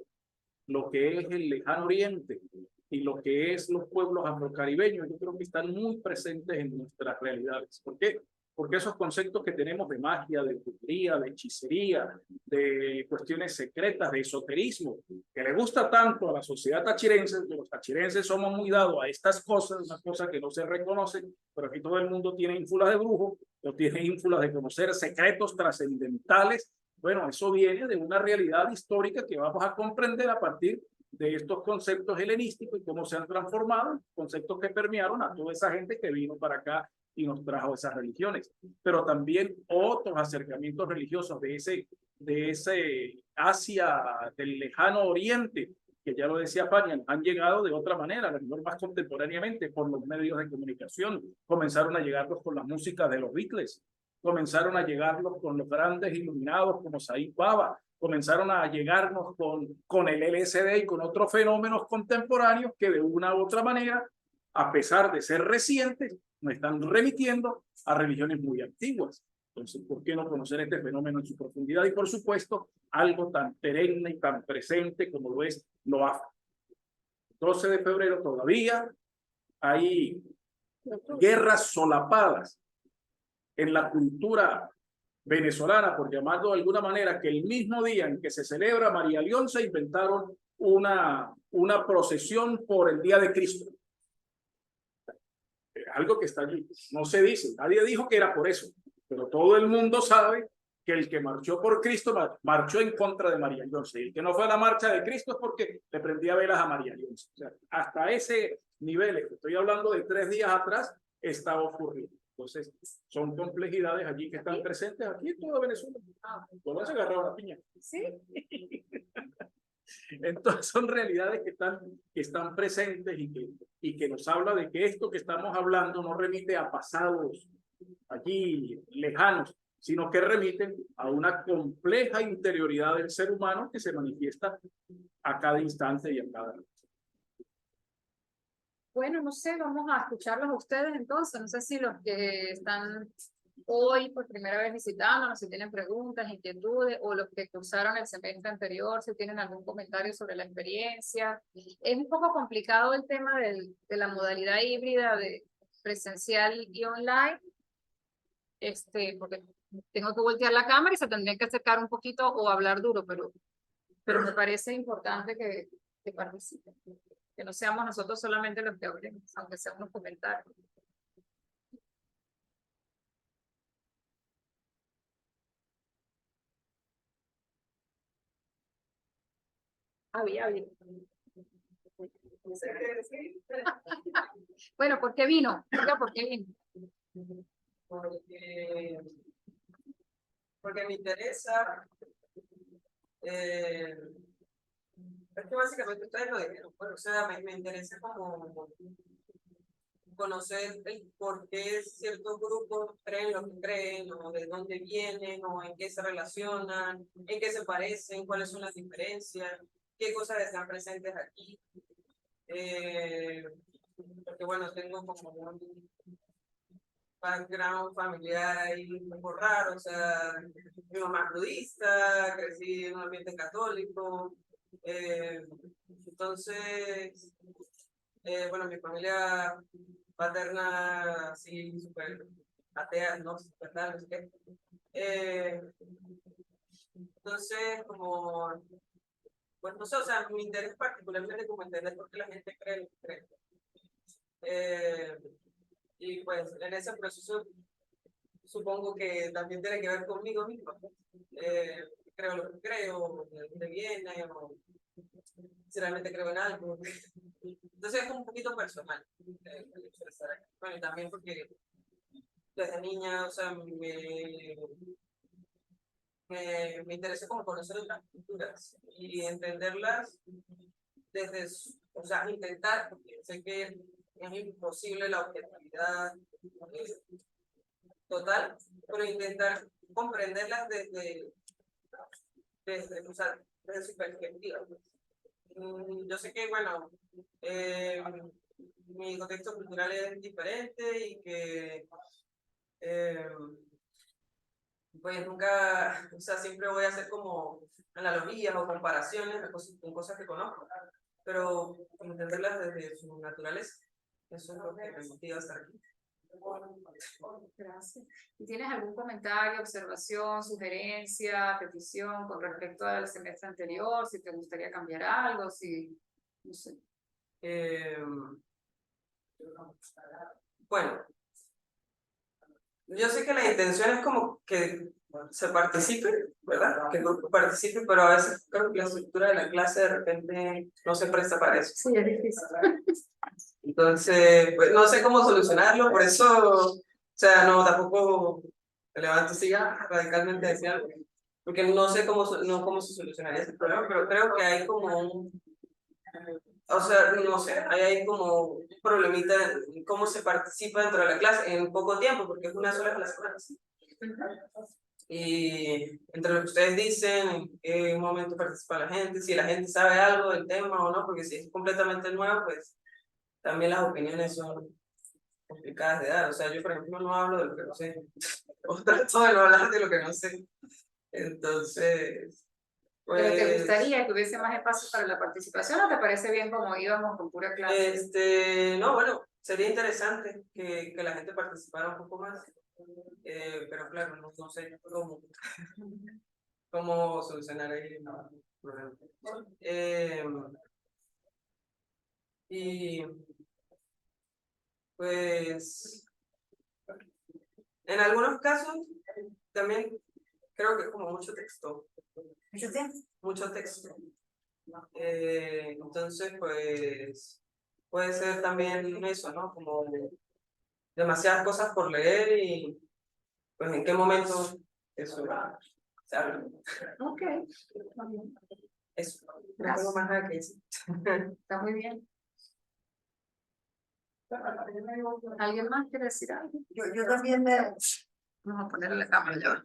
lo que es el lejano oriente y lo que es los pueblos afrocaribeños, yo creo que están muy presentes en nuestras realidades. ¿Por qué? Porque esos conceptos que tenemos de magia, de brujería, de hechicería, de cuestiones secretas, de esoterismo, que le gusta tanto a la sociedad tachirense, que los tachirenses somos muy dados a estas cosas, unas cosas que no se reconocen, pero aquí todo el mundo tiene ínfulas de brujo, o tiene ínfulas de conocer secretos trascendentales. Bueno, eso viene de una realidad histórica que vamos a comprender a partir de estos conceptos helenísticos y cómo se han transformado, conceptos que permearon a toda esa gente que vino para acá y nos trajo esas religiones, pero también otros acercamientos religiosos de ese Asia, del lejano oriente, que ya lo decía Fania, han llegado de otra manera, a lo mejor más contemporáneamente, por los medios de comunicación. Comenzaron a llegarlos con la música de los Beatles, comenzaron a llegarlos con los grandes iluminados como Said Baba, comenzaron a llegarnos con el LSD y con otros fenómenos contemporáneos que de una u otra manera, a pesar de ser recientes, nos están remitiendo a religiones muy antiguas. Entonces, ¿por qué no conocer este fenómeno en su profundidad? Y por supuesto, algo tan perenne y tan presente como lo es lo afro. 12 de febrero todavía hay guerras solapadas en la cultura venezolana, por llamarlo de alguna manera, que el mismo día en que se celebra María León se inventaron una procesión por el Día de Cristo. Algo que está allí, no se dice, nadie dijo que era por eso, pero todo el mundo sabe que el que marchó por Cristo marchó en contra de María León. El que no fue a la marcha de Cristo es porque le prendía velas a María León. O sea, hasta ese nivel, estoy hablando de 3 días atrás, estaba ocurriendo. Entonces, son complejidades allí que están presentes aquí en toda Venezuela. Todo se agarraba la piña. Sí. Entonces, son realidades que están presentes y que nos habla de que esto que estamos hablando no remite a pasados allí lejanos, sino que remiten a una compleja interioridad del ser humano que se manifiesta a cada instante y a cada noche. Bueno, no sé, vamos a escucharlos a ustedes entonces. No sé si los que están hoy por primera vez visitándonos, si tienen preguntas, inquietudes, o los que cursaron el semestre anterior, si tienen algún comentario sobre la experiencia. Es un poco complicado el tema de la modalidad híbrida de presencial y online, porque tengo que voltear la cámara y se tendrían que acercar un poquito o hablar duro, pero me parece importante que participen. Que no seamos nosotros solamente los que hablemos, aunque sea unos comentarios. Había. Bueno, ¿por qué vino? Diga, ¿por qué vino? Porque me interesa, es que básicamente ustedes lo dijeron, pues, o sea, me interesa como conocer el por qué ciertos grupos creen lo que creen, o de dónde vienen, o en qué se relacionan, en qué se parecen, cuáles son las diferencias, qué cosas están presentes aquí. Porque bueno, tengo como un background familiar ahí un poco raro, o sea, mi mamá es budista, crecí en un ambiente católico, entonces, bueno, mi familia paterna, sí, súper atea, no, súper tal, no sé qué. Entonces, como, pues no sé, o sea, mi interés particularmente como entender por qué la gente cree lo que cree. Y pues en ese proceso supongo que también tiene que ver conmigo mismo. Creo lo que creo, de dónde viene, o si realmente creo en algo. Entonces es un poquito personal. Bueno, y también porque desde niña, o sea, me interesó como conocer otras culturas y entenderlas desde, o sea, intentar, porque sé que es imposible la objetividad total, pero intentar comprenderlas o sea, desde su perspectiva. Yo sé que, bueno, mi contexto cultural es diferente y que eh, pues nunca, o sea, siempre voy a hacer como analogías o comparaciones con cosas que conozco, pero entenderlas desde su naturaleza, eso es lo que me motiva a estar aquí. Gracias. ¿Y tienes algún comentario, observación, sugerencia, petición con respecto al semestre anterior? Si te gustaría cambiar algo, si, no sé. Bueno, yo sé que la intención es como que se participe, ¿verdad? Que el grupo participe, pero a veces creo que la estructura de la clase de repente no se presta para eso. Sí, es difícil. Entonces, pues no sé cómo solucionarlo, por eso, o sea, no, tampoco me levanto así radicalmente a decir algo, porque no sé cómo se solucionaría ese problema, pero creo que hay como o sea, no sé, hay como un problemita en cómo se participa dentro de la clase en poco tiempo, porque es una sola clase. Y entre lo que ustedes dicen, en qué momento participa la gente, si la gente sabe algo del tema o no, porque si es completamente nuevo, pues también las opiniones son complicadas de dar. O sea, yo, por ejemplo, no hablo de lo que no sé, o trato de no hablar de lo que no sé. Entonces, ¿Pero te pues, gustaría que hubiese más espacio para la participación o te parece bien como íbamos con pura clase? no, bueno, sería interesante que la gente participara un poco más, pero claro, no sé cómo solucionar ahí el problema. Y pues, en algunos casos, también creo que es como mucho texto. Mucho texto. Entonces, pues, puede ser también eso, ¿no? Como demasiadas cosas por leer y, pues, ¿en qué momento eso se habla? Ok. Eso. No tengo más nada que decir. Está muy bien. ¿Alguien más quiere decir algo? Yo también me... Vamos a ponerle la cámara ya.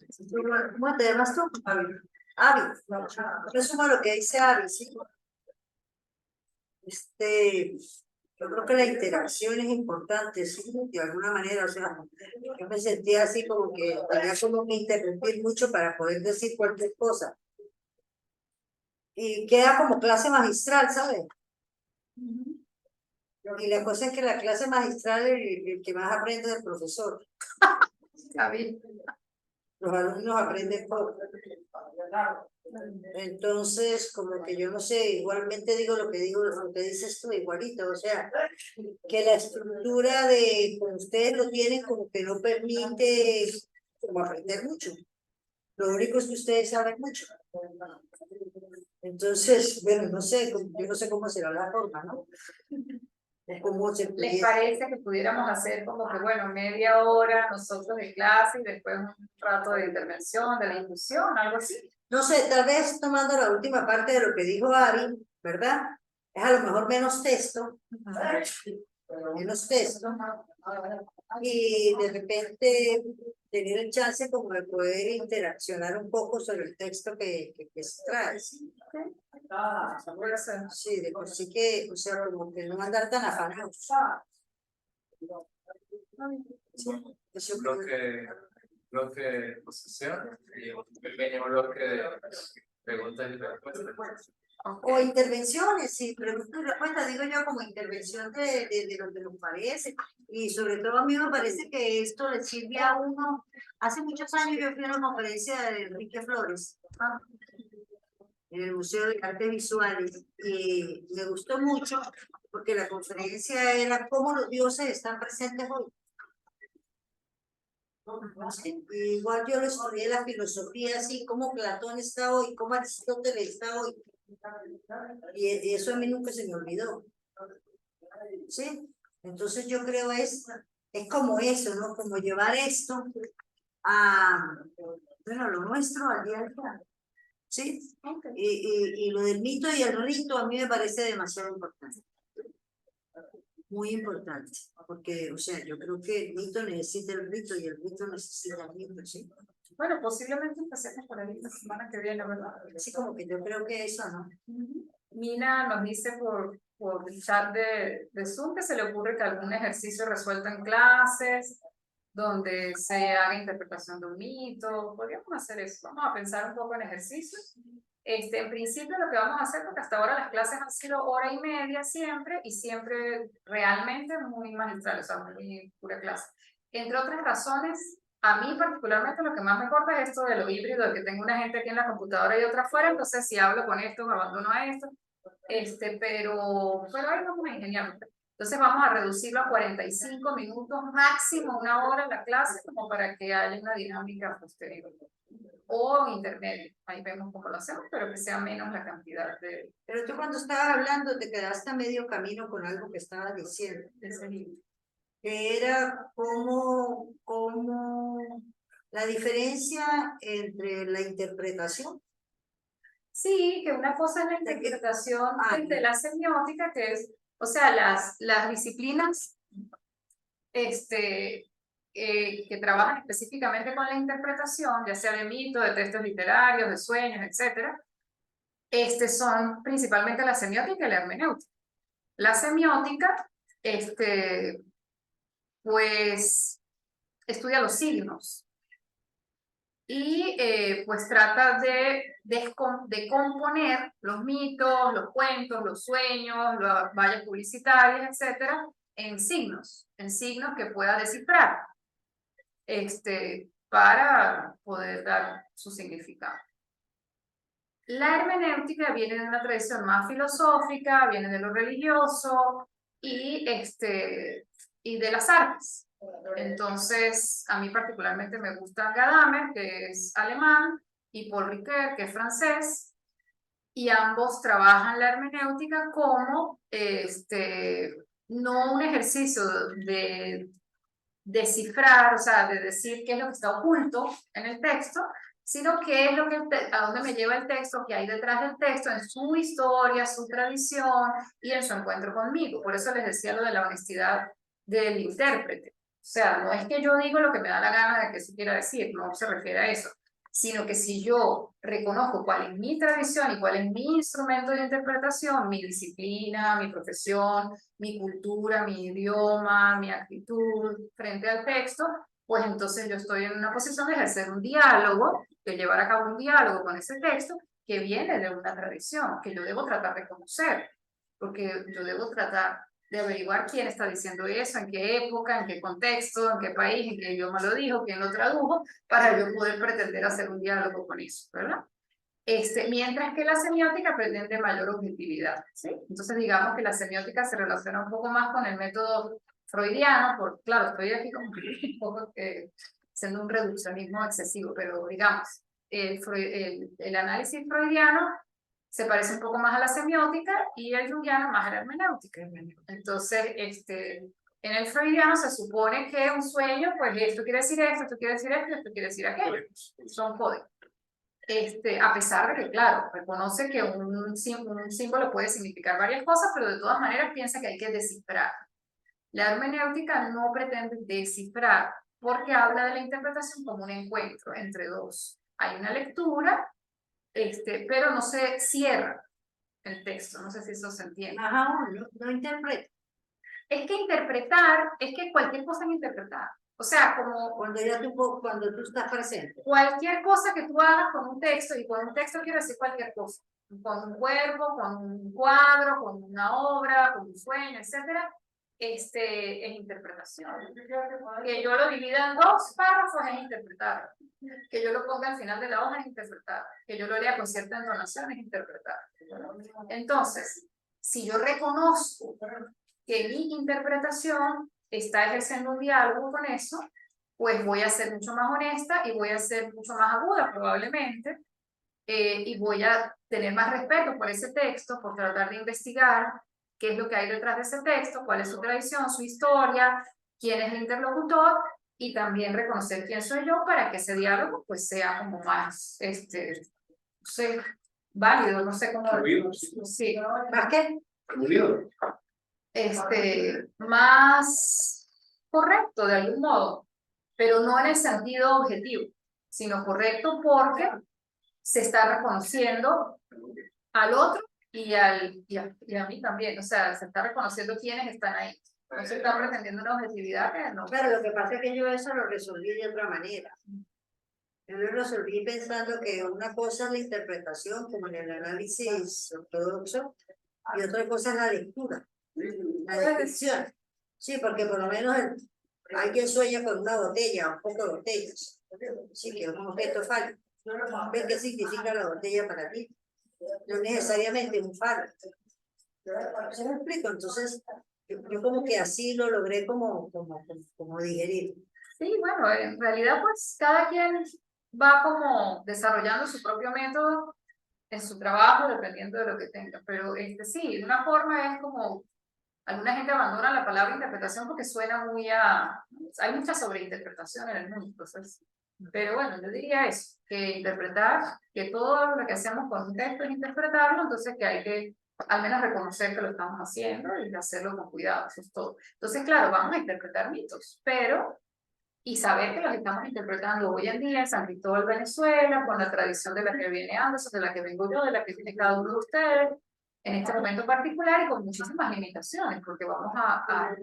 ¿Cómo te llamas tú? Avi. Yo sumo lo que dice Avi, ¿sí? Yo creo que la interacción es importante, ¿sí? De alguna manera, o sea, yo me sentía así como que tenía como que interrumpir mucho para poder decir cualquier cosa. Y queda como clase magistral, ¿sabes? Y la cosa es que la clase magistral es el que más aprende del profesor. Está bien. Los alumnos aprenden poco. Entonces, como que yo no sé, igualmente digo lo que dices tú, igualito, o sea, que la estructura de, como ustedes lo tienen, como que no permite como aprender mucho. Lo único es que ustedes saben mucho. Entonces, bueno, no sé, yo no sé cómo será la forma, ¿no? O cómo se ¿Les pudiese. parece que pudiéramos hacer como que, bueno, media hora nosotros de clase y después un rato de intervención, de discusión, algo así? No sé, tal vez tomando la última parte de lo que dijo Ari, ¿verdad? Es a lo mejor menos texto, menos texto, y de repente tener el chance como de poder interaccionar un poco sobre el texto que se trae. Puede ser. Sí, de por sí que, o sea, como que no andar tan afanados. Eso bloque de exposición y un pequeño bloque de preguntas y respuestas. o intervenciones, sí, preguntas y respuestas, digo yo como intervención de lo que nos parece. Y sobre todo a mí me parece que esto le sirve a uno. Hace muchos años yo fui a una conferencia de Enrique Flores en el Museo de Artes Visuales y me gustó mucho porque la conferencia era cómo los dioses están presentes hoy. Sí, igual yo lo estudié la filosofía así, cómo Platón está hoy, cómo Aristóteles está hoy. Y eso a mí nunca se me olvidó. ¿Sí? Entonces yo creo es como eso, ¿no? Como llevar esto a, bueno, lo nuestro al día a día. ¿Sí? Y lo del mito y el rito a mí me parece demasiado importante. Muy importante, porque, o sea, yo creo que el mito necesita el rito y el rito necesita el mito, ¿sí? Bueno, posiblemente empecemos por ahí la semana que viene, ¿verdad? Así como que yo creo que eso, ¿no? Mina nos dice por el chat de Zoom que se le ocurre que algún ejercicio resuelto en clases, donde se haga interpretación de un mito, podríamos hacer eso. Vamos a pensar un poco en ejercicios. En principio lo que vamos a hacer, porque hasta ahora las clases han sido hora y media siempre, y siempre realmente muy magistrales, o sea, muy pura clase. Entre otras razones, a mí particularmente lo que más me corta es esto de lo híbrido, de que tengo una gente aquí en la computadora y otra afuera, entonces si hablo con esto, me abandono a esto, pero ahí vamos a ingeniar. Entonces vamos a reducirlo a 45 minutos, máximo una hora en la clase, como para que haya una dinámica posterior. O intermedio, ahí vemos cómo lo hacemos, pero que sea menos la cantidad de Pero tú cuando estabas hablando te quedaste a medio camino con algo que estabas diciendo, ese libro. que era como la diferencia entre la interpretación. Sí, que una cosa es la interpretación de la semiótica, que es, o sea, las disciplinas que trabajan específicamente con la interpretación, ya sea de mitos, de textos literarios, de sueños, etcétera, son principalmente la semiótica y la hermenéutica. La semiótica, pues, estudia los signos y pues trata de componer los mitos, los cuentos, los sueños, las vallas publicitarias, etcétera, en signos que pueda descifrar para poder dar su significado. La hermenéutica viene de una tradición más filosófica, viene de lo religioso y de las artes. Entonces, a mí particularmente me gusta Gadamer, que es alemán, y Paul Ricoeur, que es francés, y ambos trabajan la hermenéutica como no un ejercicio de descifrar, o sea, de decir qué es lo que está oculto en el texto, sino qué es lo que a dónde me lleva el texto, qué hay detrás del texto, en su historia, su tradición y en su encuentro conmigo. Por eso les decía lo de la honestidad del intérprete. O sea, no es que yo digo lo que me da la gana de que eso quiera decir, no se refiere a eso, sino que si yo reconozco cuál es mi tradición y cuál es mi instrumento de interpretación, mi disciplina, mi profesión, mi cultura, mi idioma, mi actitud frente al texto, pues entonces yo estoy en una posición de ejercer un diálogo, de llevar a cabo un diálogo con ese texto que viene de una tradición, que yo debo tratar de conocer, porque yo debo tratar de averiguar quién está diciendo eso, en qué época, en qué contexto, en qué país, en qué idioma lo dijo, quién lo tradujo, para yo poder pretender hacer un diálogo con eso, ¿verdad? Mientras que la semiótica pretende mayor objetividad, ¿sí? Entonces digamos que la semiótica se relaciona un poco más con el método freudiano, porque claro, estoy aquí como un poco haciendo un reduccionismo excesivo, pero digamos, el análisis freudiano se parece un poco más a la semiótica y el junguiano más a la hermenéutica. Entonces, en el freudiano se supone que un sueño, pues esto quiere decir esto quiere decir esto, esto quiere decir aquello. Son códigos. A pesar de que, claro, reconoce que un símbolo puede significar varias cosas, pero de todas maneras piensa que hay que descifrar. La hermenéutica no pretende descifrar, porque habla de la interpretación como un encuentro entre dos. Hay una lectura, pero no se cierra el texto, no sé si eso se entiende. Ajá, no interpreta. Es que interpretar, es que cualquier cosa es interpretar. O sea, como Cuando tú estás presente. cualquier cosa que tú hagas con un texto, y con un texto quiero decir cualquier cosa, con un cuerpo, con un cuadro, con una obra, con un sueño, etcétera, es interpretación. Que yo lo divida en dos párrafos es interpretar. Que yo lo ponga al final de la hoja es interpretar. Que yo lo lea con cierta entonación es interpretar. Entonces, si yo reconozco que mi interpretación está ejerciendo un diálogo con eso, pues voy a ser mucho más honesta y voy a ser mucho más aguda probablemente, y voy a tener más respeto por ese texto, por tratar de investigar qué es lo que hay detrás de ese texto, cuál es su tradición, su historia, quién es el interlocutor, y también reconocer quién soy yo para que ese diálogo pues sea como más, no sé, válido, no sé cómo... Sí, ¿Más qué? más correcto de algún modo, pero no en el sentido objetivo, sino correcto porque se está reconociendo al otro y a mí también, o sea, se está reconociendo quiénes están ahí. No se está pretendiendo una objetividad que no. Claro, lo que pasa es que yo eso lo resolví de otra manera. Yo lo resolví pensando que una cosa es la interpretación, como en el análisis ortodoxo, y otra cosa es la lectura, la descripción. Sí, porque por lo menos alguien sueña con una botella, un poco de botellas. Sí, que es un objeto fálico. ¿Ves qué significa la botella para ti? No necesariamente un falo. ¿Se me explico? Entonces, yo como que así lo logré como digerir. Sí, bueno, en realidad pues cada quien va como desarrollando su propio método en su trabajo dependiendo de lo que tenga, pero sí, una forma es como, alguna gente abandona la palabra interpretación porque suena muy a, hay mucha sobreinterpretación en el mundo, entonces, pero bueno, yo diría eso, que interpretar, que todo lo que hacemos con un texto es interpretarlo, entonces que hay que al menos reconocer que lo estamos haciendo y hacerlo con cuidado, eso es todo. Entonces, claro, vamos a interpretar mitos, pero y saber que los estamos interpretando hoy en día en San Cristóbal, Venezuela, con la tradición de la que viene Anderson, de la que vengo yo, de la que tiene cada uno de ustedes, en este momento particular y con muchísimas limitaciones, porque vamos a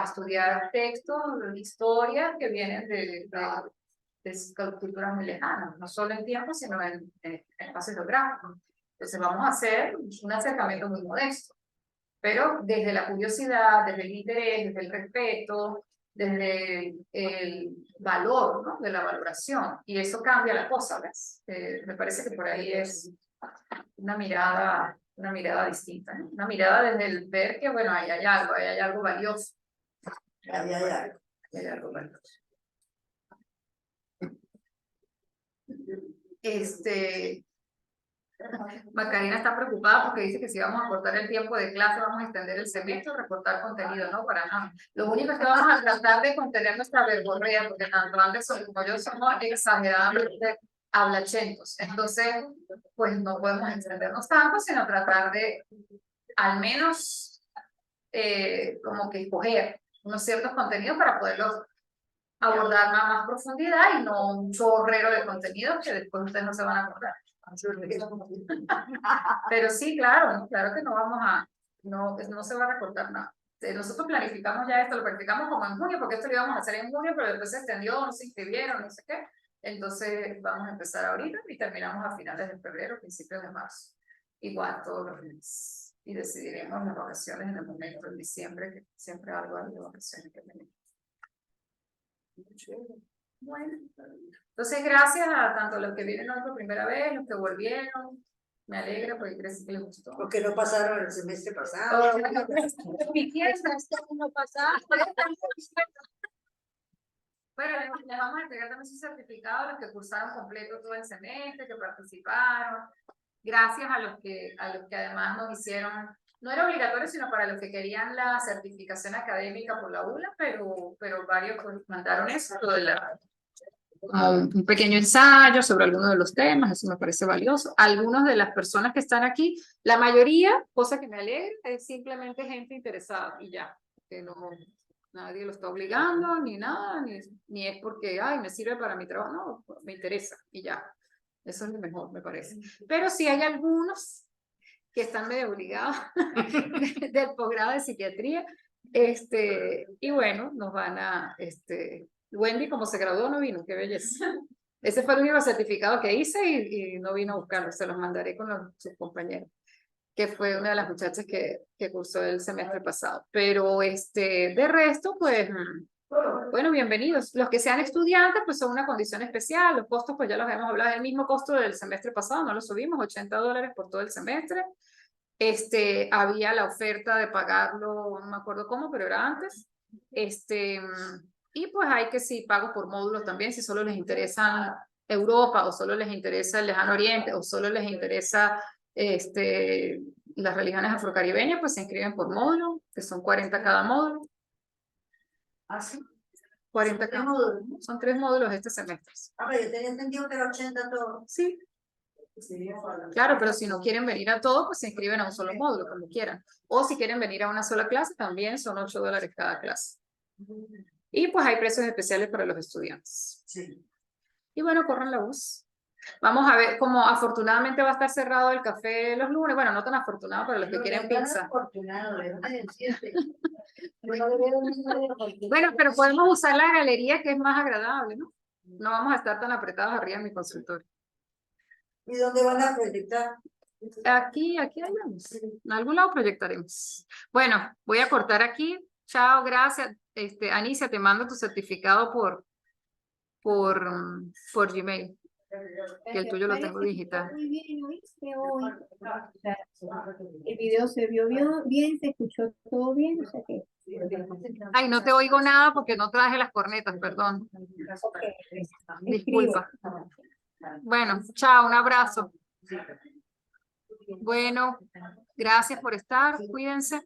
estudiar textos, historias que vienen de culturas muy lejanas, no solo en tiempo, sino en espacios geográficos. Entonces vamos a hacer un acercamiento muy modesto, pero desde la curiosidad, desde el interés, desde el respeto, desde el valor, ¿no? De la valoración, y eso cambia la cosa, ¿ves? Me parece que por ahí es una mirada distinta, ¿no? Una mirada desde el ver que, bueno, ahí hay algo valioso. Ahí hay algo. Hay algo valioso. Macarena está preocupada porque dice que si vamos a cortar el tiempo de clase, vamos a extender el semestre, recortar contenido, no, para nada. Lo único es que vamos a tratar de contener nuestra verborrea, porque tanto Anderson como yo somos exageradamente hablachentos. Entonces, pues no podemos extendernos tanto, sino tratar de, al menos, como que escoger unos ciertos contenidos para poderlos abordar a más profundidad y no un chorrero de contenidos que después ustedes no se van a acordar. Pero sí, claro, ¿no? Claro que no vamos a, no se va a recortar nada. Nosotros planificamos ya esto, lo planificamos como en junio, porque esto lo íbamos a hacer en junio, pero después se extendió, no se inscribieron, no sé qué. Entonces vamos a empezar ahorita y terminamos a finales de febrero, principios de marzo. Igual todos los meses. Y decidiremos las vacaciones en el momento, en diciembre, que siempre algo de vacaciones que tenemos. Bueno, entonces gracias a tanto los que vienen hoy por primera vez, los que volvieron, me alegra porque creo que les gustó. Porque no pasaron el semestre pasado. Bueno, les vamos a entregar también su certificado a los que cursaron completo todo el semestre, que participaron. Gracias a los que además nos hicieron, no era obligatorio, sino para los que querían la certificación académica por la ULA, pero varios pues, mandaron eso, lo de como un pequeño ensayo sobre algunos de los temas, eso me parece valioso. Algunas de las personas que están aquí, la mayoría, cosa que me alegra, es simplemente gente interesada y ya, que no, nadie lo está obligando ni nada, ni es porque, ay, me sirve para mi trabajo, no, me interesa y ya. Eso es lo mejor, me parece. Pero sí hay algunos que están medio obligados del posgrado de psiquiatría, y bueno, nos van a, Wendy como se graduó no vino, qué belleza. Ese fue el único certificado que hice y no vino a buscarlo, se los mandaré con sus compañeros, que fue una de las muchachas que cursó el semestre pasado. Pero de resto, pues, bueno, bienvenidos. Los que sean estudiantes, pues son una condición especial. Los costos, pues ya los hemos hablado, el mismo costo del semestre pasado, no lo subimos, $80 por todo el semestre. Había la oferta de pagarlo, no me acuerdo cómo, pero era antes. Y pues hay que sí, pago por módulos también, si solo les interesa Europa, o solo les interesa el Lejano Oriente, o solo les interesa las religiones afrocaribeñas, pues se inscriben por módulo, que son 40 cada módulo. ¿Ah, sí? 40 cada módulo. Son 3 módulos este semestre. Ah, pero yo tenía entendido que era 80 todo. Sí. Claro, pero si no quieren venir a todo, pues se inscriben a un solo módulo, como quieran. O si quieren venir a una sola clase, también son $8 cada clase. Y pues hay precios especiales para los estudiantes. Sí. Y bueno, corran la voz. Vamos a ver, como afortunadamente va a estar cerrado el café los lunes, bueno, no tan afortunado para los que quieren pizza. Afortunado, déjame decirte. Bueno, pero podemos usar la galería que es más agradable, ¿no? No vamos a estar tan apretados arriba en mi consultorio. ¿Y dónde van a proyectar? Aquí hayamos. En algún lado proyectaremos. Bueno, voy a cortar aquí. Chao, gracias. Anicia, te mando tu certificado por Gmail. Que el tuyo lo tengo digital. Muy bien, ¿oíste? Hoy. El video se vio bien, se escuchó todo bien, o sea que. Ay, no te oigo nada porque no traje las cornetas, perdón. Disculpa. Bueno, chao, un abrazo. Bueno, gracias por estar, cuídense.